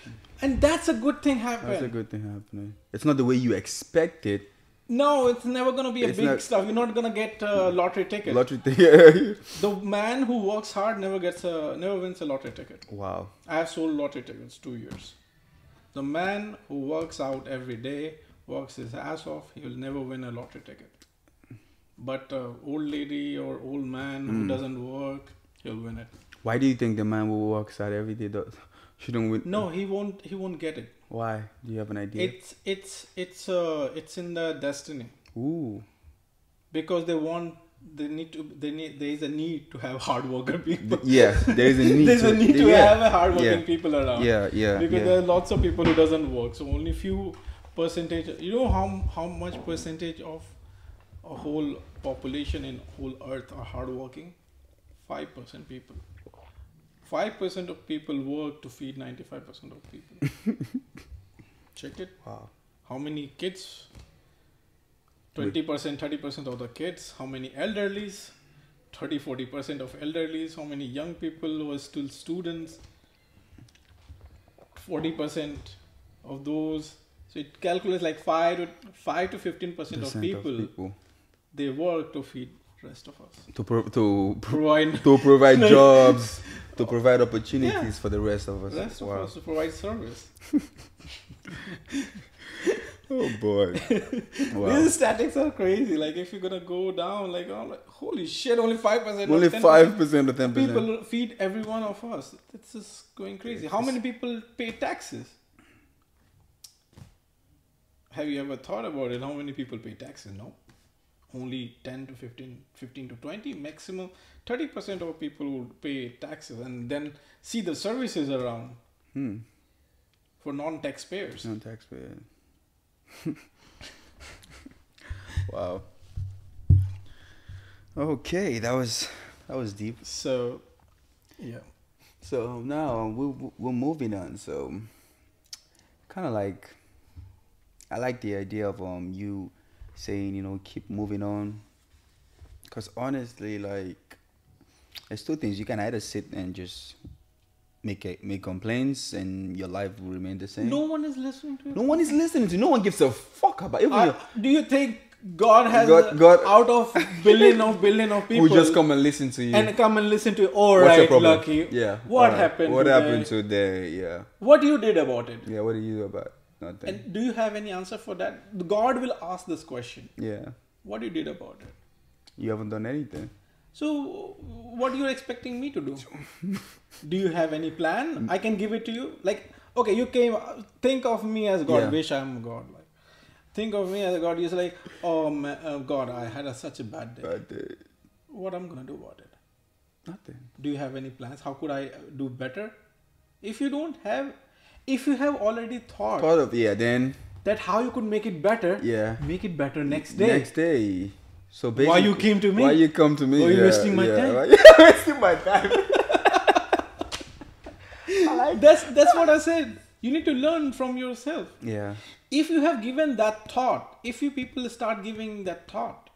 and that's a good thing happening. That's a good thing happening. It's not the way you expect it. No, it's never gonna be a big stuff. You're not gonna get a lottery ticket. The man who works hard never wins a lottery ticket. Wow. I have sold lottery tickets 2 years. The man who works out every day, works his ass off, he will never win a lottery ticket. But old lady or old man who doesn't work, he'll win it. Why do you think the man who works out every day shouldn't win? No, he won't get it. Why? Do you have an idea? It's in the destiny. Ooh. Because there is a need to have hard worker people. Yeah, there is a need. There's a need to have a hard working people around. Yeah. Because there are lots of people who doesn't work. So only few percentage. You know how much percentage of a whole population in whole earth are hardworking? 5% people. 5% of people work to feed 95% of people. Check it. Wow. How many kids? 20%, 30% of the kids. How many elderlies? 30-40% of elderlies. How many young people who are still students? 40% of those. So it calculates like 5 to 15% of people. They work to feed rest of us. To provide jobs, to provide opportunities for the rest of us. Rest of us to provide service. Oh boy. Wow. These statistics are crazy. Like if you're gonna go down, like, I'm like, holy shit, only 5%. Only 5% or 10%. People feed every one of us. It's just going crazy. How many people pay taxes? Have you ever thought about it? How many people pay taxes? No. Only 10 to 15 to 20, maximum 30% of people would pay taxes and then see the services around for non-taxpayers. Non-taxpayers. Wow. Okay, that was deep. So, yeah. So now we're moving on. So, kind of like, I like the idea of you saying, keep moving on, because honestly, like, there's two things. You can either sit and just make complaints and your life will remain the same. No one is listening to you. No one is listening to you. No one gives a fuck about it. Do you think God has out of billion of people who just come and listen to you and come and listen to you? All right, Lucky. Yeah. What happened? What happened today? Yeah. What you did about it? Yeah. What did you do about it? Nothing. And do you have any answer for that? God will ask this question. Yeah. What you did about it? You haven't done anything. So, what you're expecting me to do? Do you have any plan? I can give it to you. Like, okay, you came. Think of me as God. Wish I'm God. Like, think of me as God. You're like, oh man, God, I had such a bad day. What I'm gonna do about it? Nothing. Do you have any plans? How could I do better? If you have already thought of then that how you could make it better, make it better next day. So basically, why you came to me? Why you come to me? Are you wasting my time? Why you wasting my time? That's what I said. You need to learn from yourself. Yeah. If you have given that thought, if you people start giving that thought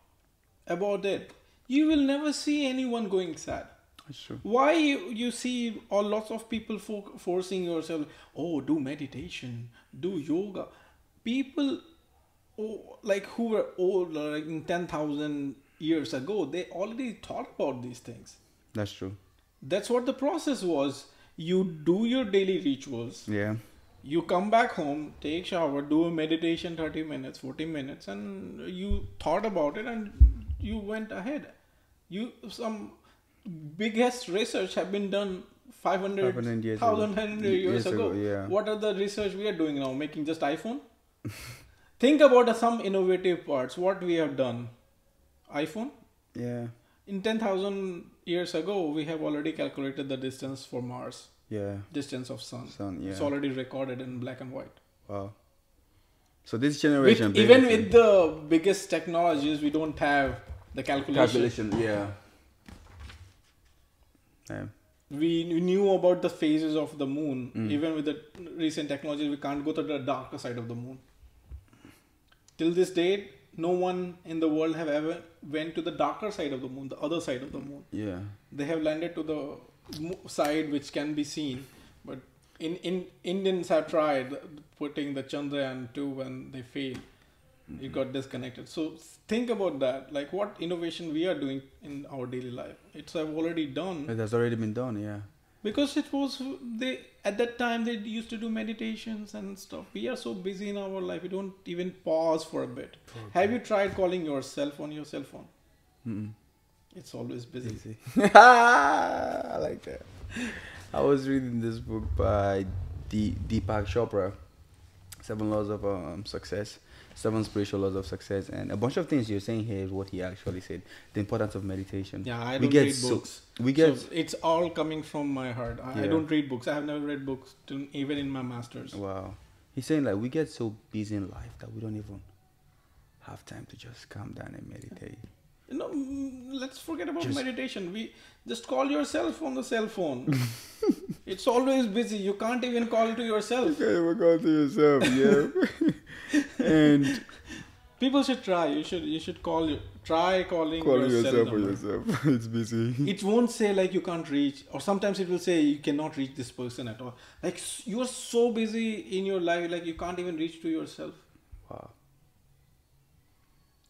about it, you will never see anyone going sad. That's true. Why you see lots of people forcing yourself, do meditation, do yoga. People who were old, like in 10,000 years ago, they already thought about these things. That's true. That's what the process was. You do your daily rituals. Yeah. You come back home, take shower, do a meditation 30 minutes, 40 minutes, and you thought about it and you went ahead. Some biggest research have been done 500 years ago. Yeah. What are the research we are doing now? Making just iPhone? Think about some innovative parts. What we have done? iPhone? Yeah. In 10,000 years ago, we have already calculated the distance for Mars. Yeah. Distance of sun. Yeah. It's already recorded in black and white. Wow. So this generation... Even with the biggest technologies, we don't have the calculation. Yeah. We knew about the phases of the moon. Even with the recent technology, we can't go to the darker side of the moon. Till this date, no one in the world have ever went to the darker side of the moon, the other side of the moon. Yeah. They have landed to the side which can be seen, but Indians have tried putting the Chandrayaan 2 and they failed. It got disconnected. So think about that, like what innovation we are doing in our daily life. It's already done. It has already been done, yeah. Because it was at that time they used to do meditations and stuff. We are so busy in our life, we don't even pause for a bit. Have you tried calling yourself on your cell phone? Mm-mm. It's always busy. I like that. I was reading this book by Deepak Chopra, 7 Laws of Success, 7 Spiritual Laws of Success, and a bunch of things you're saying here is what he actually said. The importance of meditation. Yeah, I don't read books. So it's all coming from my heart. I don't read books. I have never read books, even in my master's. Wow. He's saying like we get so busy in life that we don't even have time to just calm down and meditate. No, let's forget about meditation. We just call yourself on the cell phone. It's always busy. You can't even call to yourself. You can't even call to yourself, yeah. And people should try. You should try calling yourself for yourself. It's busy. It won't say like you can't reach, or sometimes it will say you cannot reach this person at all. Like you are so busy in your life, like you can't even reach to yourself. Wow.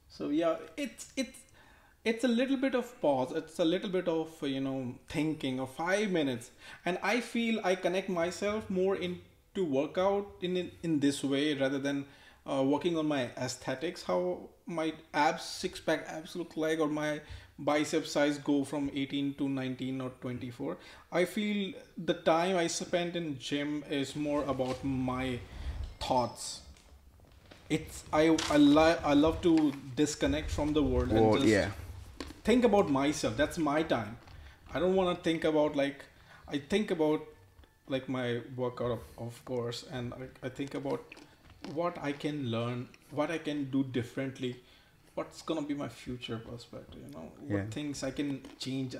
So yeah, it's a little bit of pause. It's a little bit of thinking of 5 minutes, and I feel I connect myself more into workout in this way rather than working on my aesthetics, how my abs, 6-pack abs look like, or my bicep size go from 18 to 19 or 24. I feel the time I spent in gym is more about my thoughts. I love to disconnect from the world and just think about myself. That's my time. I don't want to think about I think about my workout of course, and I think about what I can learn, what I can do differently, what's gonna be my future perspective, what things I can change,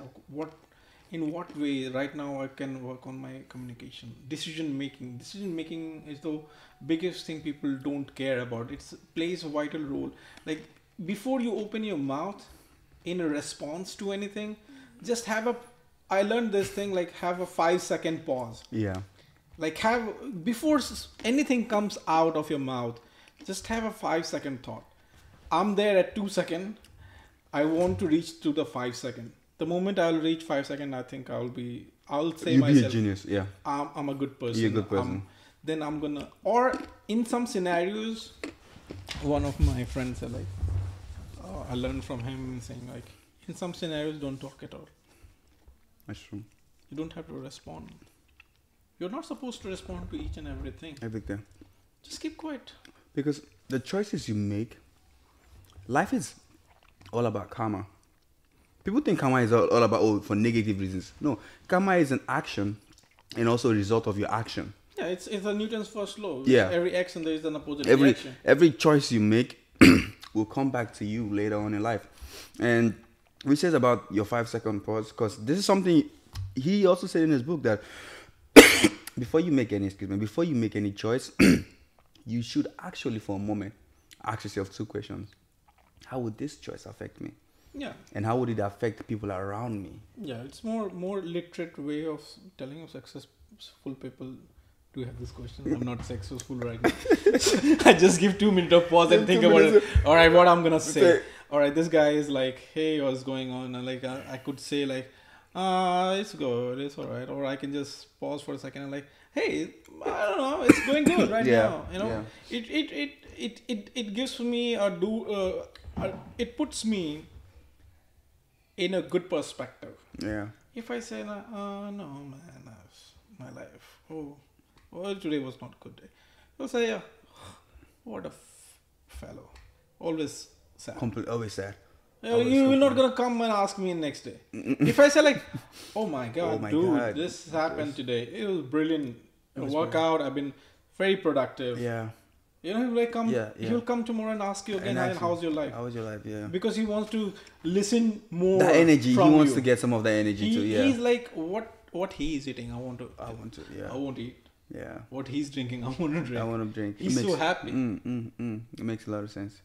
in what way right now I can work on my communication, decision making is the biggest thing people don't care about. It plays a vital role. Like before you open your mouth in a response to anything, just I learned this thing, have a 5-second pause. Yeah. Before anything comes out of your mouth, just have a 5-second thought. I'm there at 2 seconds. I want to reach to the 5 second. The moment I'll reach 5 second, I think I'll say You'll myself, be a genius. Yeah. I'm a good person. You're a good person. Then I'm gonna, or in some scenarios, one of my friends said I learned from him saying in some scenarios, don't talk at all. That's true. You don't have to respond. You're not supposed to respond to each and everything. Everything. Just keep quiet. Because the choices you make, life is all about karma. People think karma is all about for negative reasons. No, karma is an action and also a result of your action. Yeah, it's a Newton's first law. Yeah. Every action there is an opposite reaction. Every choice you make will come back to you later on in life. And we says about your 5-second pause, because this is something he also said in his book that before you make any choice, you should actually for a moment ask yourself 2 questions. How would this choice affect me? Yeah. And how would it affect people around me? Yeah, it's more literate way of telling of successful people to have this question. I'm not successful right now. I just give 2 minutes of pause and think about it. All right, what I'm gonna say. All right, this guy is like, hey, what's going on? And I could say it's good, it's all right. Or I can just pause for a second and hey, I don't know, it's going good right Yeah, now. You know, it gives me it puts me in a good perspective. Yeah. If I say, no, man, that's my life. Oh, well, today was not good day. You'll say, yeah, what a fellow. Always sad. Always sad. You're not gonna come and ask me next day. If I say like, oh my god, dude, this happened today. It was brilliant. Workout. I've been very productive. Yeah. You know, he'll come. Yeah. He'll come tomorrow and ask you again, how's your life? How's your life? Yeah. Because he wants to listen more. That energy. From he wants to get some of that energy too. Yeah. He's like, what he is eating, I want to. Yeah. I want to eat. Yeah. What he's drinking, I want to drink. I want to drink. He's so happy. It makes a lot of sense.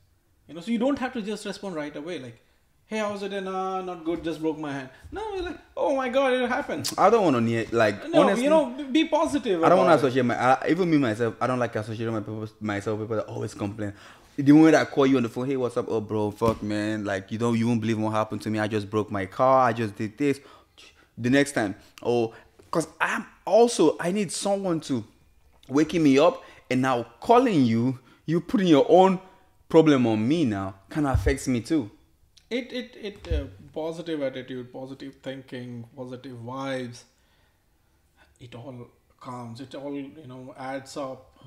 You know, so you don't have to just respond right away. Like, hey, how's it? Not good. Just broke my hand. No, you're like, oh my god, it happened. I don't want to honestly, you know, be positive. I don't want to associate even me myself. I don't like associating myself with people that always complain. The moment I call you on the phone, hey, what's up? Oh, bro, fuck, man. Like, you won't believe what happened to me. I just broke my car. I just did this. The next time, because I need someone to waking me up, and now calling you putting your own problem on me now kind of affects me too. Positive attitude, positive thinking, positive vibes, it all counts. It all, adds up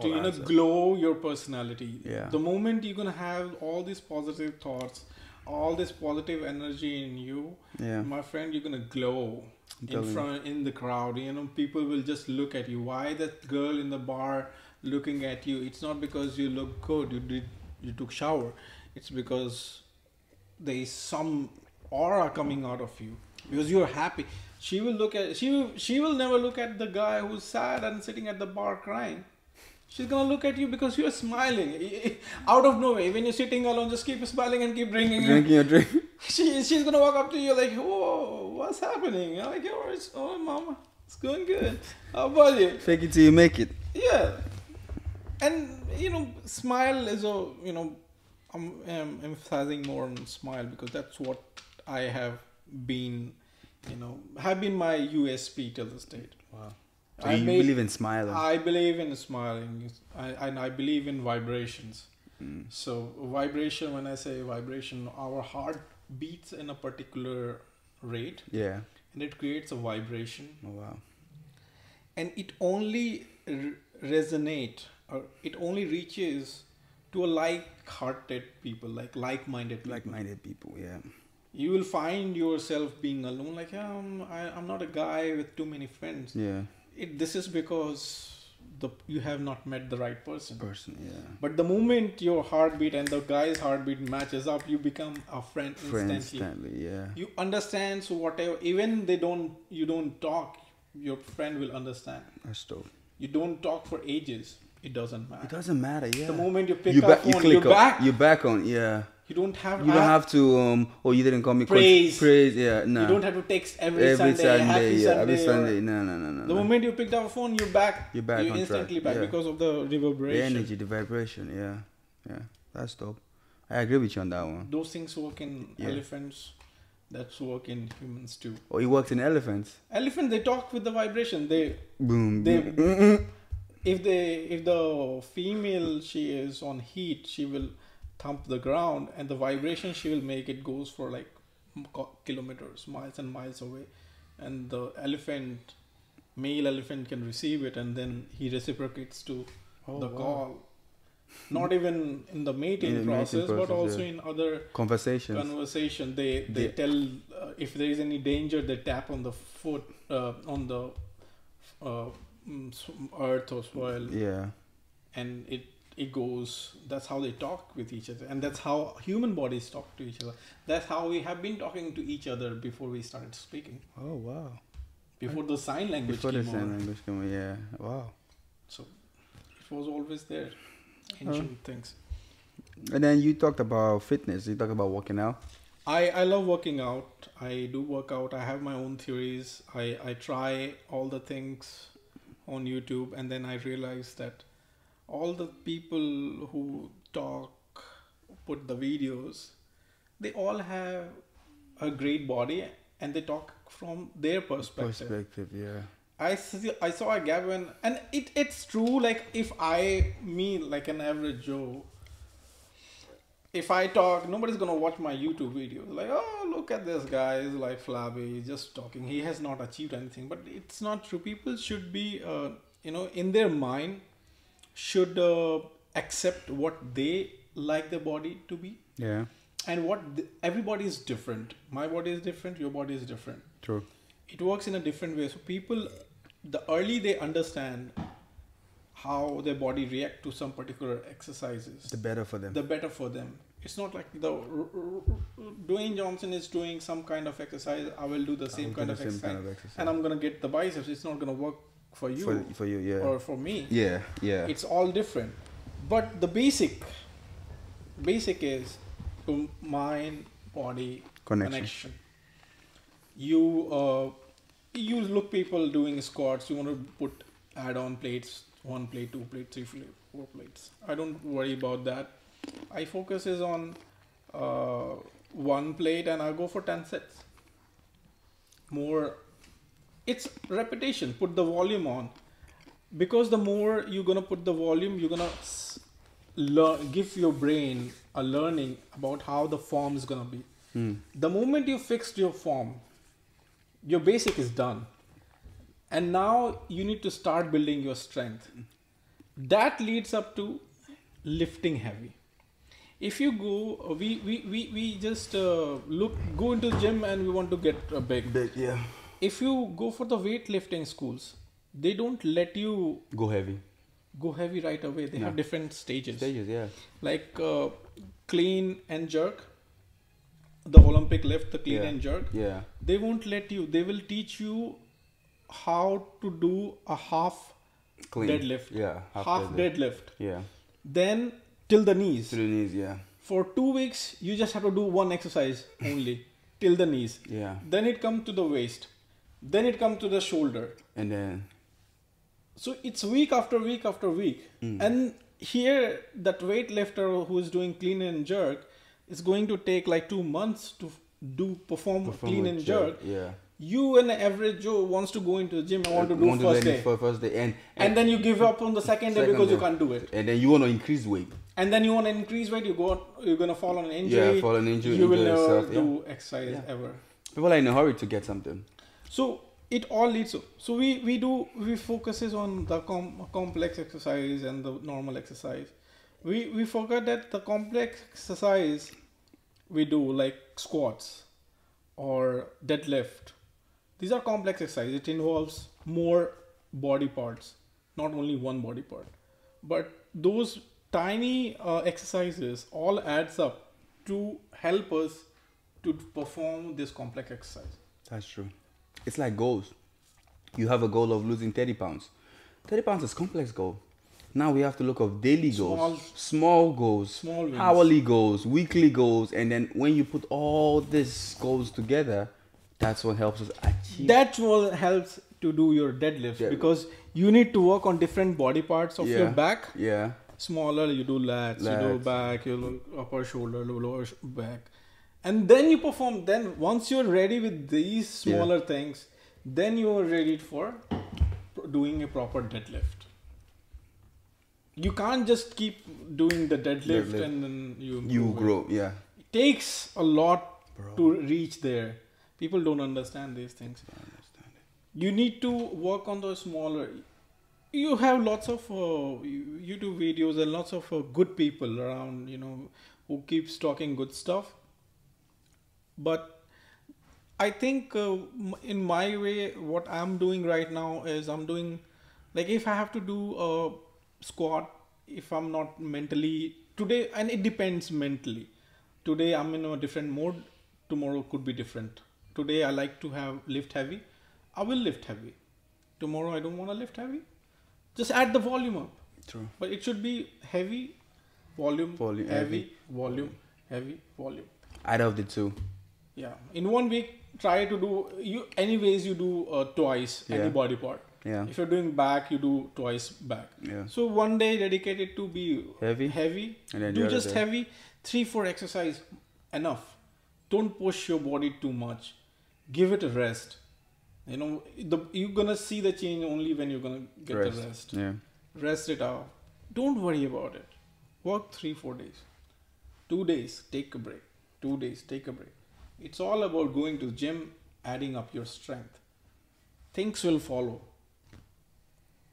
to, glow your personality. Yeah. The moment you're going to have all these positive thoughts, all this positive energy in you, my friend, you're going to glow in the crowd. People will just look at you. Why that girl in the bar looking at you? It's not because you look good, you took shower. It's because there is some aura coming out of you because you're happy. She will never look at the guy who's sad and sitting at the bar crying. She's gonna look at you because you're smiling out of nowhere. When you're sitting alone, just keep smiling and keep drinking a drink. She's gonna walk up to you like, "Whoa, what's happening?" You're like, "Oh, mama, it's going good. How about you?" Fake it till you make it. Yeah, and smile is I'm emphasizing more on smile because that's what I have been, my USP till this date. Wow. So you believe in smiling? I believe in smiling. I believe in vibrations. So vibration, when I say vibration, our heart beats in a particular rate. Yeah. And it creates a vibration. Oh, wow. And it only resonates, or it only reaches to a like-hearted people, like-minded people. Like-minded people, yeah. You will find yourself being alone, like, I'm not a guy with too many friends. Yeah. This is because you have not met the right person. Yeah. But the moment your heartbeat and the guy's heartbeat matches up, you become a friend instantly. Yeah. You understand, so whatever, even you don't talk, your friend will understand. That's dope. You don't talk for ages. It doesn't matter. It doesn't matter, yeah. The moment you pick up phone, you're back. You're back on, yeah. You don't have to, you didn't call me. Praise, yeah, no. You don't have to text every Sunday, happy Sunday. Every Sunday, no. The moment you picked up a phone, you're back. You're back You're instantly back because of the reverberation. The energy, the vibration, yeah. That's dope. I agree with you on that one. Those things work in elephants. That's work in humans too. Oh, it works in elephants? Elephants, they talk with the vibration. Boom. If the female, she is on heat, she will thump the ground, and the vibration she will make, it goes for like kilometers, miles and miles away, and the male elephant can receive it, and then he reciprocates to the call. Not even in the mating process, but also in other conversation. They tell if there is any danger, they tap on the foot on the earth or soil. Yeah, and it goes. That's how they talk with each other, and that's how human bodies talk to each other. That's how we have been talking to each other before we started speaking. Oh wow! Before the sign language came on. Yeah. Wow. So it was always there. Ancient things. And then you talked about fitness. You talked about working out. I love working out. I do work out. I have my own theories. I try all the things on YouTube, and then I realized that all the people who put the videos, they all have a great body, and they talk from their perspective. Yeah. I saw a gap when, and it's true. Like if me like an average Joe, if I talk, nobody's gonna watch my YouTube videos. Like, oh, look at this guy, he's like flabby, he's just talking. He has not achieved anything. But it's not true. People should be, in their mind, should accept what they like their body to be. Yeah. And everybody is different. My body is different. Your body is different. True. It works in a different way. So people, the early they understand how their body react to some particular exercises, the better for them. The better for them. It's not like Dwayne Johnson is doing some kind of exercise. I will do the same kind of exercise, and I'm gonna get the biceps. It's not gonna work for you. For you, yeah. Or for me. Yeah, yeah. It's all different. But the basic is to mind body connection. You look people doing squats. You want to add on plates, 1 plate, 2 plates, 3 plates, 4 plates. I don't worry about that. I focus is on 1 plate and I go for 10 sets. More, it's repetition. Put the volume on, because the more you're gonna put the volume, you're gonna give your brain a learning about how the form is gonna be. The moment you fixed your form, your basic is done, and now you need to start building your strength. That leads up to lifting heavy. If you go, we just go into the gym and we want to get big. Yeah. If you go for the weightlifting schools, they don't let you go heavy right away. They have different stages. Yeah. Like clean and jerk, the Olympic lift, the clean and jerk. Yeah. They won't let you. They will teach you how to do a half clean deadlift. Yeah. Half deadlift. Yeah. Then till the knees. To the knees, yeah. For 2 weeks, you just have to do one exercise only till the knees. Yeah. Then it comes to the waist. Then it comes to the shoulder. And then. So it's week after week after week. And here, that weightlifter who is doing clean and jerk is going to take like 2 months to perform clean and jerk. Yeah. You, an average Joe, wants to go into the gym and want to do first day. And then you give up on the second day because you can't do it. And then you want to increase weight. And then you want to increase weight, you're going to fall on an injury. Yeah, fall on an injury. You will never do exercise ever. People are in a hurry to get something. So it all leads to, so we focuses on the complex exercise and the normal exercise. We forget that the complex exercise we do, like squats or deadlift, these are complex exercises. It involves more body parts, not only one body part. But those tiny exercises all adds up to help us to perform this complex exercise. That's true. It's like goals. You have a goal of losing 30 pounds. 30 pounds is a complex goal. Now we have to look at daily goals, small goals, small wins, hourly goals, weekly goals, and then when you put all these goals together, that's what helps us achieve. That's what helps to do your deadlift, because you need to work on different body parts of your back. Yeah. Smaller, you do lats, you do back, you do upper shoulder, lower back. And then you perform. Then once you're ready with these smaller things, then you are ready for doing a proper deadlift. You can't just keep doing the deadlift and then you grow. Yeah. It takes a lot to reach there. People don't understand these things. You need to work on the smaller. You have lots of YouTube videos and lots of good people around, who keeps talking good stuff. But I think in my way, what I'm doing right now is I'm doing, like, if I have to do a squat, if I'm not mentally today, and it depends mentally. Today I'm in a different mode. Tomorrow could be different. Today I like to lift heavy. I will lift heavy. Tomorrow I don't want to lift heavy. Just add the volume up. True. But it should be heavy, volume, heavy, volume, heavy, volume. I love the two. Yeah. In 1 week, try to do, anyways you do twice any body part. Yeah. If you're doing back, you do twice back. Yeah. So 1 day dedicated to be heavy. And then do just heavy. 3-4 exercise, enough. Don't push your body too much. Give it a rest. You know, you're gonna see the change only when you're gonna get the rest. Yeah. Rest it out. Don't worry about it. Work 3-4 days. 2 days, take a break. 2 days, take a break. It's all about going to the gym, adding up your strength. Things will follow.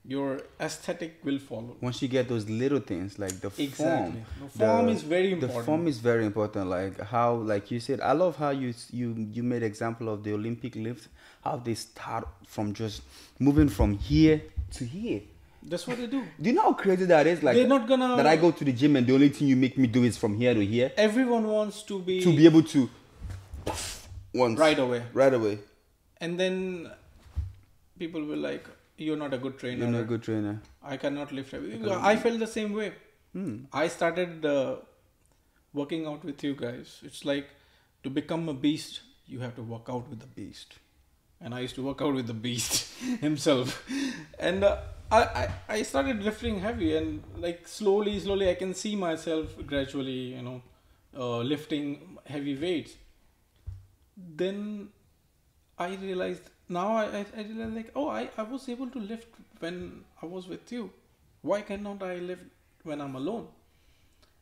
Your aesthetic will follow. Once you get those little things like the form. The form is very important. The form is very important. Like how, like you said, I love how you made example of the Olympic lift. How they start from just moving from here to here. That's what they do. Do you know how crazy that is? Like, they're not gonna. That I go to the gym and the only thing you make me do is from here to here. Everyone wants to be able to once right away. Right away. And then people will like, you're not a good trainer. You're not a good trainer. I cannot lift heavy. I felt the same way. I started working out with you guys. It's like to become a beast, you have to work out with the beast. And I used to work out with the beast himself. And I started lifting heavy, and like slowly I can see myself gradually, you know, lifting heavy weights. Then I realized, now I realized like, oh, I was able to lift when I was with you. Why cannot I lift when I'm alone?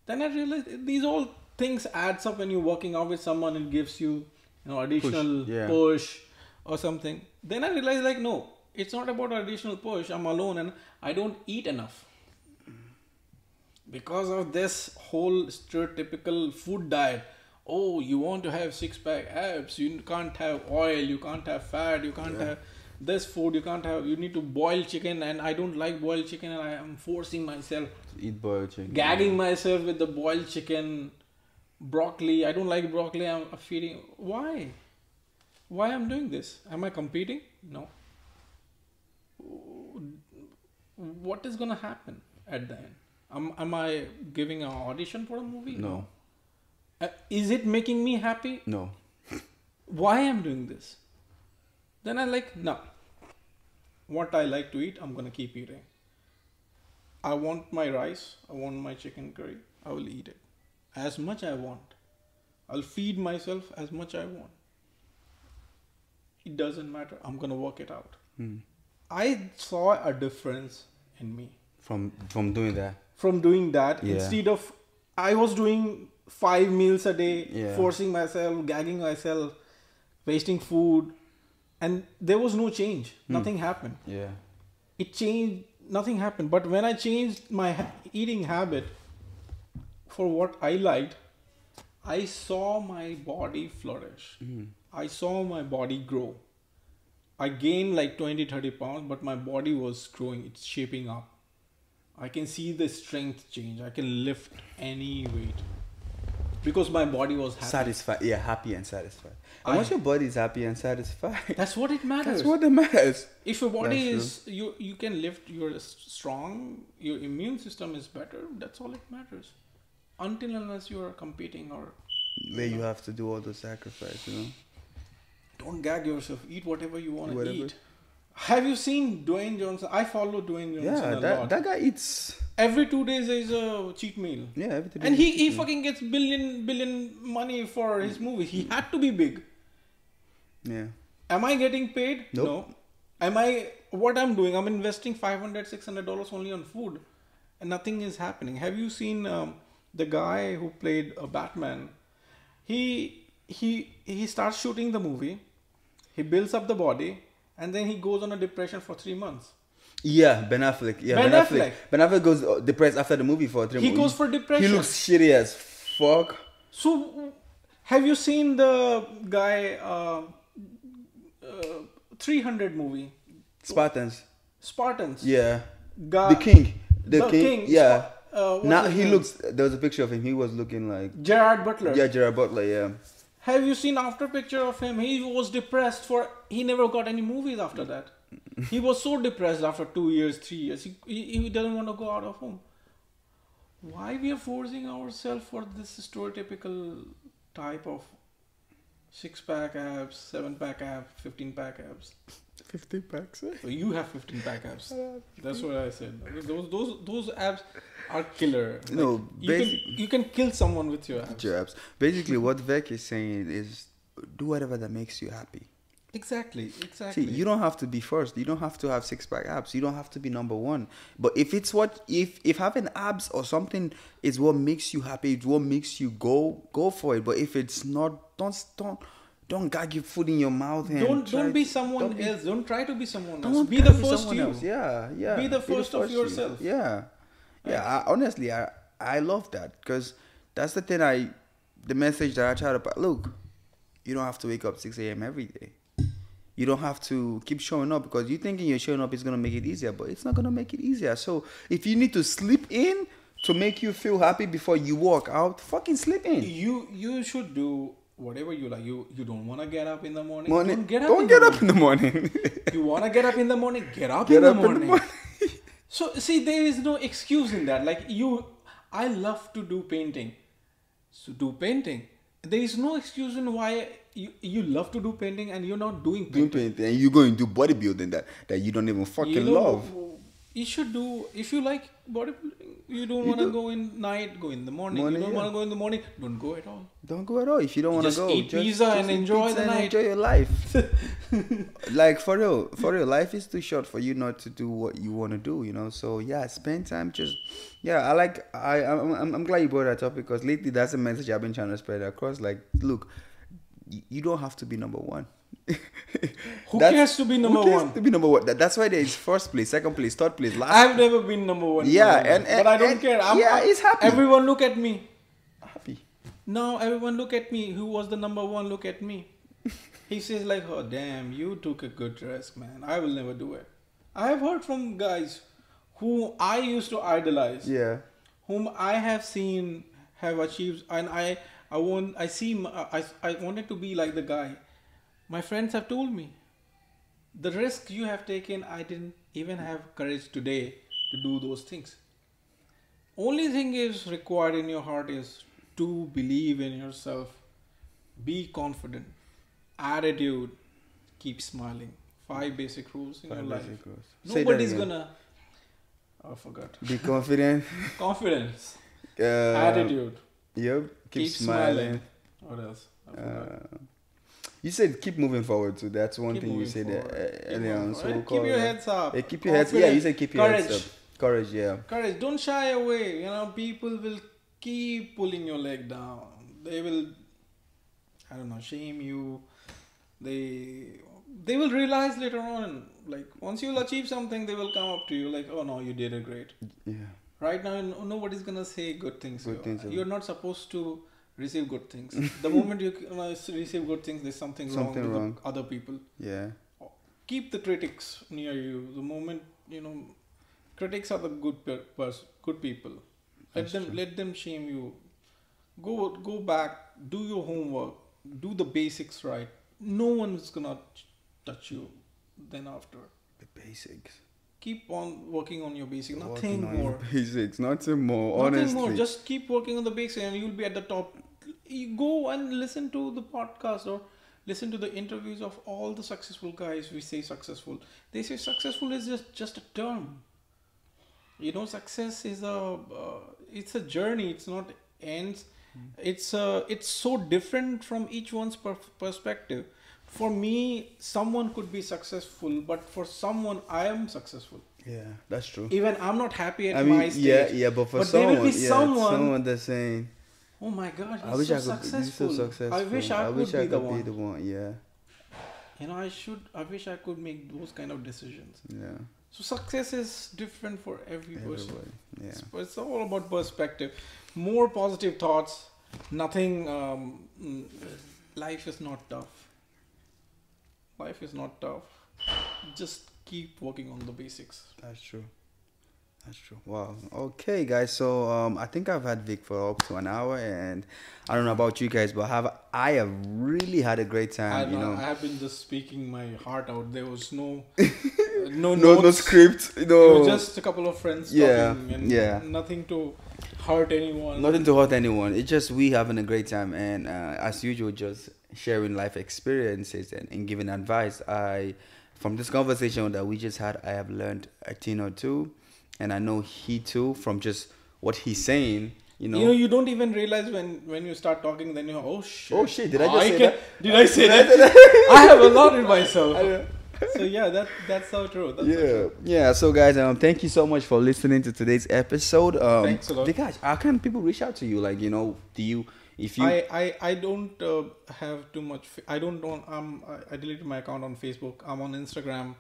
Then I realized these all things adds up when you're working out with someone. It gives you, you know, additional push or something. Then I realized like, no, it's not about additional push. I'm alone and I don't eat enough. Because of this whole stereotypical food diet. Oh, you want to have 6-pack abs, you can't have oil, you can't have fat, you can't have this food, you need to boil chicken, and I don't like boiled chicken, and I am forcing myself to eat boiled chicken. Gagging myself with the boiled chicken, broccoli, I don't like broccoli, I'm feeding. Why? Why I'm doing this? Am I competing? No. What is gonna happen at the end? Am I giving an audition for a movie? No. Is it making me happy? No. Why I'm doing this? Then I like, no. What I like to eat, I'm gonna keep eating. I want my rice, I want my chicken curry, I will eat it. As much I want. I'll feed myself as much I want. It doesn't matter, I'm gonna work it out. I saw a difference in me. From doing that? From doing that, instead of, I was doing 5 meals a day, forcing myself, gagging myself, wasting food, and there was no change. Nothing happened. Yeah. It changed, nothing happened. But when I changed my eating habit for what I liked, I saw my body flourish. I saw my body grow. I gained like 20-30 pounds, but my body was growing, it's shaping up. I can see the strength change. I can lift any weight. Because my body was happy. Satisfied. Yeah, happy and satisfied. And once your body is happy and satisfied, that's what it matters. That's what it matters. If your body is, you can lift, you're strong, your immune system is better, that's all it matters. Until unless you are competing or... Where you have to do all the sacrifice, you know. Don't gag yourself. Eat whatever you want to eat. Have you seen Dwayne Johnson? I follow Dwayne Johnson a lot. That guy eats... Every 2 days there is a cheat meal. Yeah, every 2 days. And he fucking gets billion money for his movie. He had to be big. Yeah. Am I getting paid? Nope. No. What I'm doing, I'm investing $500-600 only on food. And nothing is happening. Have you seen the guy who played Batman? He starts shooting the movie. He builds up the body. And then he goes on a depression for 3 months. Yeah, Ben Affleck. Yeah, Ben Affleck. Ben Affleck goes depressed after the movie for 3 months. He goes for depression. He looks shitty as fuck. So, have you seen the guy 300 movie? Spartans. Yeah. The King. The King. Yeah. Now he looks. There was a picture of him. He was looking like Gerard Butler. Yeah, Gerard Butler. Yeah. Have you seen after picture of him? He was depressed he never got any movies after that. He was so depressed after 2 years, 3 years. He doesn't want to go out of home. Why we are forcing ourselves for this stereotypical type of 6-pack abs, 7-pack abs, 15-pack abs? 15 packs. So you have 15-pack abs. That's what I said. Those abs are killer. No, you can kill someone with your abs. Basically, what Vek is saying is do whatever that makes you happy. Exactly. See, you don't have to be first. You don't have to have six pack abs. You don't have to be number one. But if it's what if having abs or something is what makes you happy, it's what makes you go for it. But if it's not, don't gag your food in your mouth and don't be someone else. Don't try to be someone else. Be the first you. Yeah, yeah. Be the first of yourself. Yeah, yeah. Honestly, I love that because that's the message that I try to. Look, you don't have to wake up 6 a.m. every day. You don't have to keep showing up because you're thinking you're showing up is going to make it easier, but it's not going to make it easier. So if you need to sleep in to make you feel happy before you walk out, fucking sleep in. You should do whatever you like. You don't want to get up in the morning. Don't get up in the morning. You want to get up in the morning? Get up in the morning. So see, there is no excuse in that. Like I love to do painting. So do painting. There is no excuse in why you love to do painting and you're not doing painting. And you're going to do bodybuilding that you don't even fucking love. You should do, if you like bodybuilding, you don't want to go in night, go in the morning. You don't want to go in the morning, don't go at all. Don't go at all if you don't want to go. Eat pizza and enjoy the night. Enjoy your life. Like for real, life is too short for you not to do what you want to do, you know. So yeah, spend time I'm glad you brought that up because lately that's a message I've been trying to spread across. Like, look, you don't have to be number one. Who cares to be number one? To be number one. That's why there is first place, second place, third place, last. I've never been number one. Yeah, but I don't care. It's happy. Everyone look at me. Happy. Now everyone look at me. Who was the number one? Look at me. He says like, oh damn, you took a good risk, man. I will never do it. I have heard from guys who I used to idolize. Yeah. Whom I have seen have achieved, and I wanted to be like the guy. My friends have told me, the risk you have taken, I didn't even have courage today to do those things. Only thing is required in your heart is to believe in yourself, be confident, attitude, keep smiling. 5 basic rules in your life. Nobody's gonna. I forgot. Be confident. Confidence. Attitude. Yep. Keep smiling. What else? You said keep moving forward, so that's one thing you said earlier on. So keep your heads up. Keep your heads. Yeah, you said keep your heads up. Courage, yeah. Courage. Don't shy away. You know, people will keep pulling your leg down. They will, I don't know, shame you. They will realize later on, like once you'll achieve something, they will come up to you like, oh no, you did it great. Yeah. Right now, nobody's gonna say good things. You're not supposed to receive good things. The moment you receive good things, there's something wrong with the other people. Yeah. Keep the critics near you. The moment critics are the good people. Let them shame you. Go back. Do your homework. Do the basics right. No one is gonna touch you. Then after the basics. Keep on working on your basics. Nothing more. Basics, nothing more. Nothing honestly. more. Just keep working on the basics, and you'll be at the top. You go and listen to the podcast or listen to the interviews of all the successful guys. We say successful. They say successful is just a term. Success is it's a journey. It's not ends. It's so different from each one's perspective. For me, someone could be successful, but for someone, I am successful. Yeah, that's true. Even I'm not happy at my stage. Yeah, but for someone, there will be someone that's saying, "Oh my God, I wish I could be so successful. I wish I could be the one." Yeah. I wish I could make those kind of decisions. Yeah. So success is different for every person. Yeah. It's all about perspective. More positive thoughts. Nothing. Life is not tough. Life is not tough. Just keep working on the basics. That's true. Wow. Okay, guys. So I think I've had Vic for up to an hour, and I don't know about you guys, but I have really had a great time. I have been just speaking my heart out. There was no no script. It was just a couple of friends talking, and nothing to hurt anyone. Nothing to hurt anyone. It's just we having a great time, and as usual, just sharing life experiences and giving advice. From this conversation that we just had, I have learned a thing or two. And I know he too, from just what he's saying, You don't even realize when you start talking, then you're, oh shit, did I just say that? Did I say that? I have allotted myself. So yeah, that's so true. Yeah. So guys, thank you so much for listening to today's episode. Thanks a lot. Vikash, how can people reach out to you? Like, do you, if you, I don't have too much. I don't know. I deleted my account on Facebook. I'm on Instagram.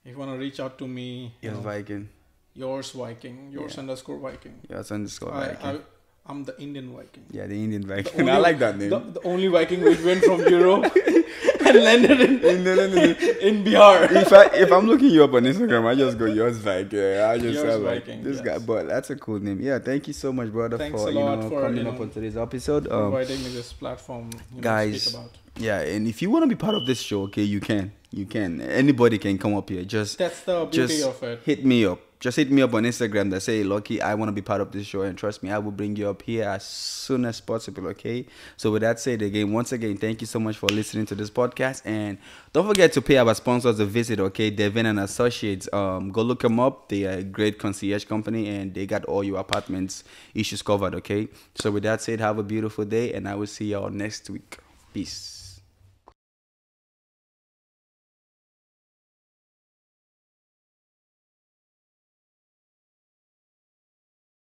If you want to reach out to me, Viking. Yours Viking. Yours _ Viking. Yours _ Viking. I'm the Indian Viking. Yeah, the Indian Viking. I like that name. The only Viking which went from Europe and landed in Bihar. If I'm looking you up on Instagram, I just go yours Viking. I just yours like Viking, this guy. But that's a cool name. Yeah, thank you so much, brother, Thanks for a lot for coming up on today's episode. Providing me this platform, guys. To speak about. Yeah, and if you want to be part of this show, okay, you can. Anybody can come up here. That's the beauty of it. Hit me up. Just hit me up on Instagram that say, Lucky, I want to be part of this show, and trust me, I will bring you up here as soon as possible, okay? So with that said, once again, thank you so much for listening to this podcast, and don't forget to pay our sponsors a visit, okay? Devin and Associates. Go look them up. They are a great concierge company, and they got all your apartments issues covered, okay? So with that said, have a beautiful day, and I will see y'all next week. Peace.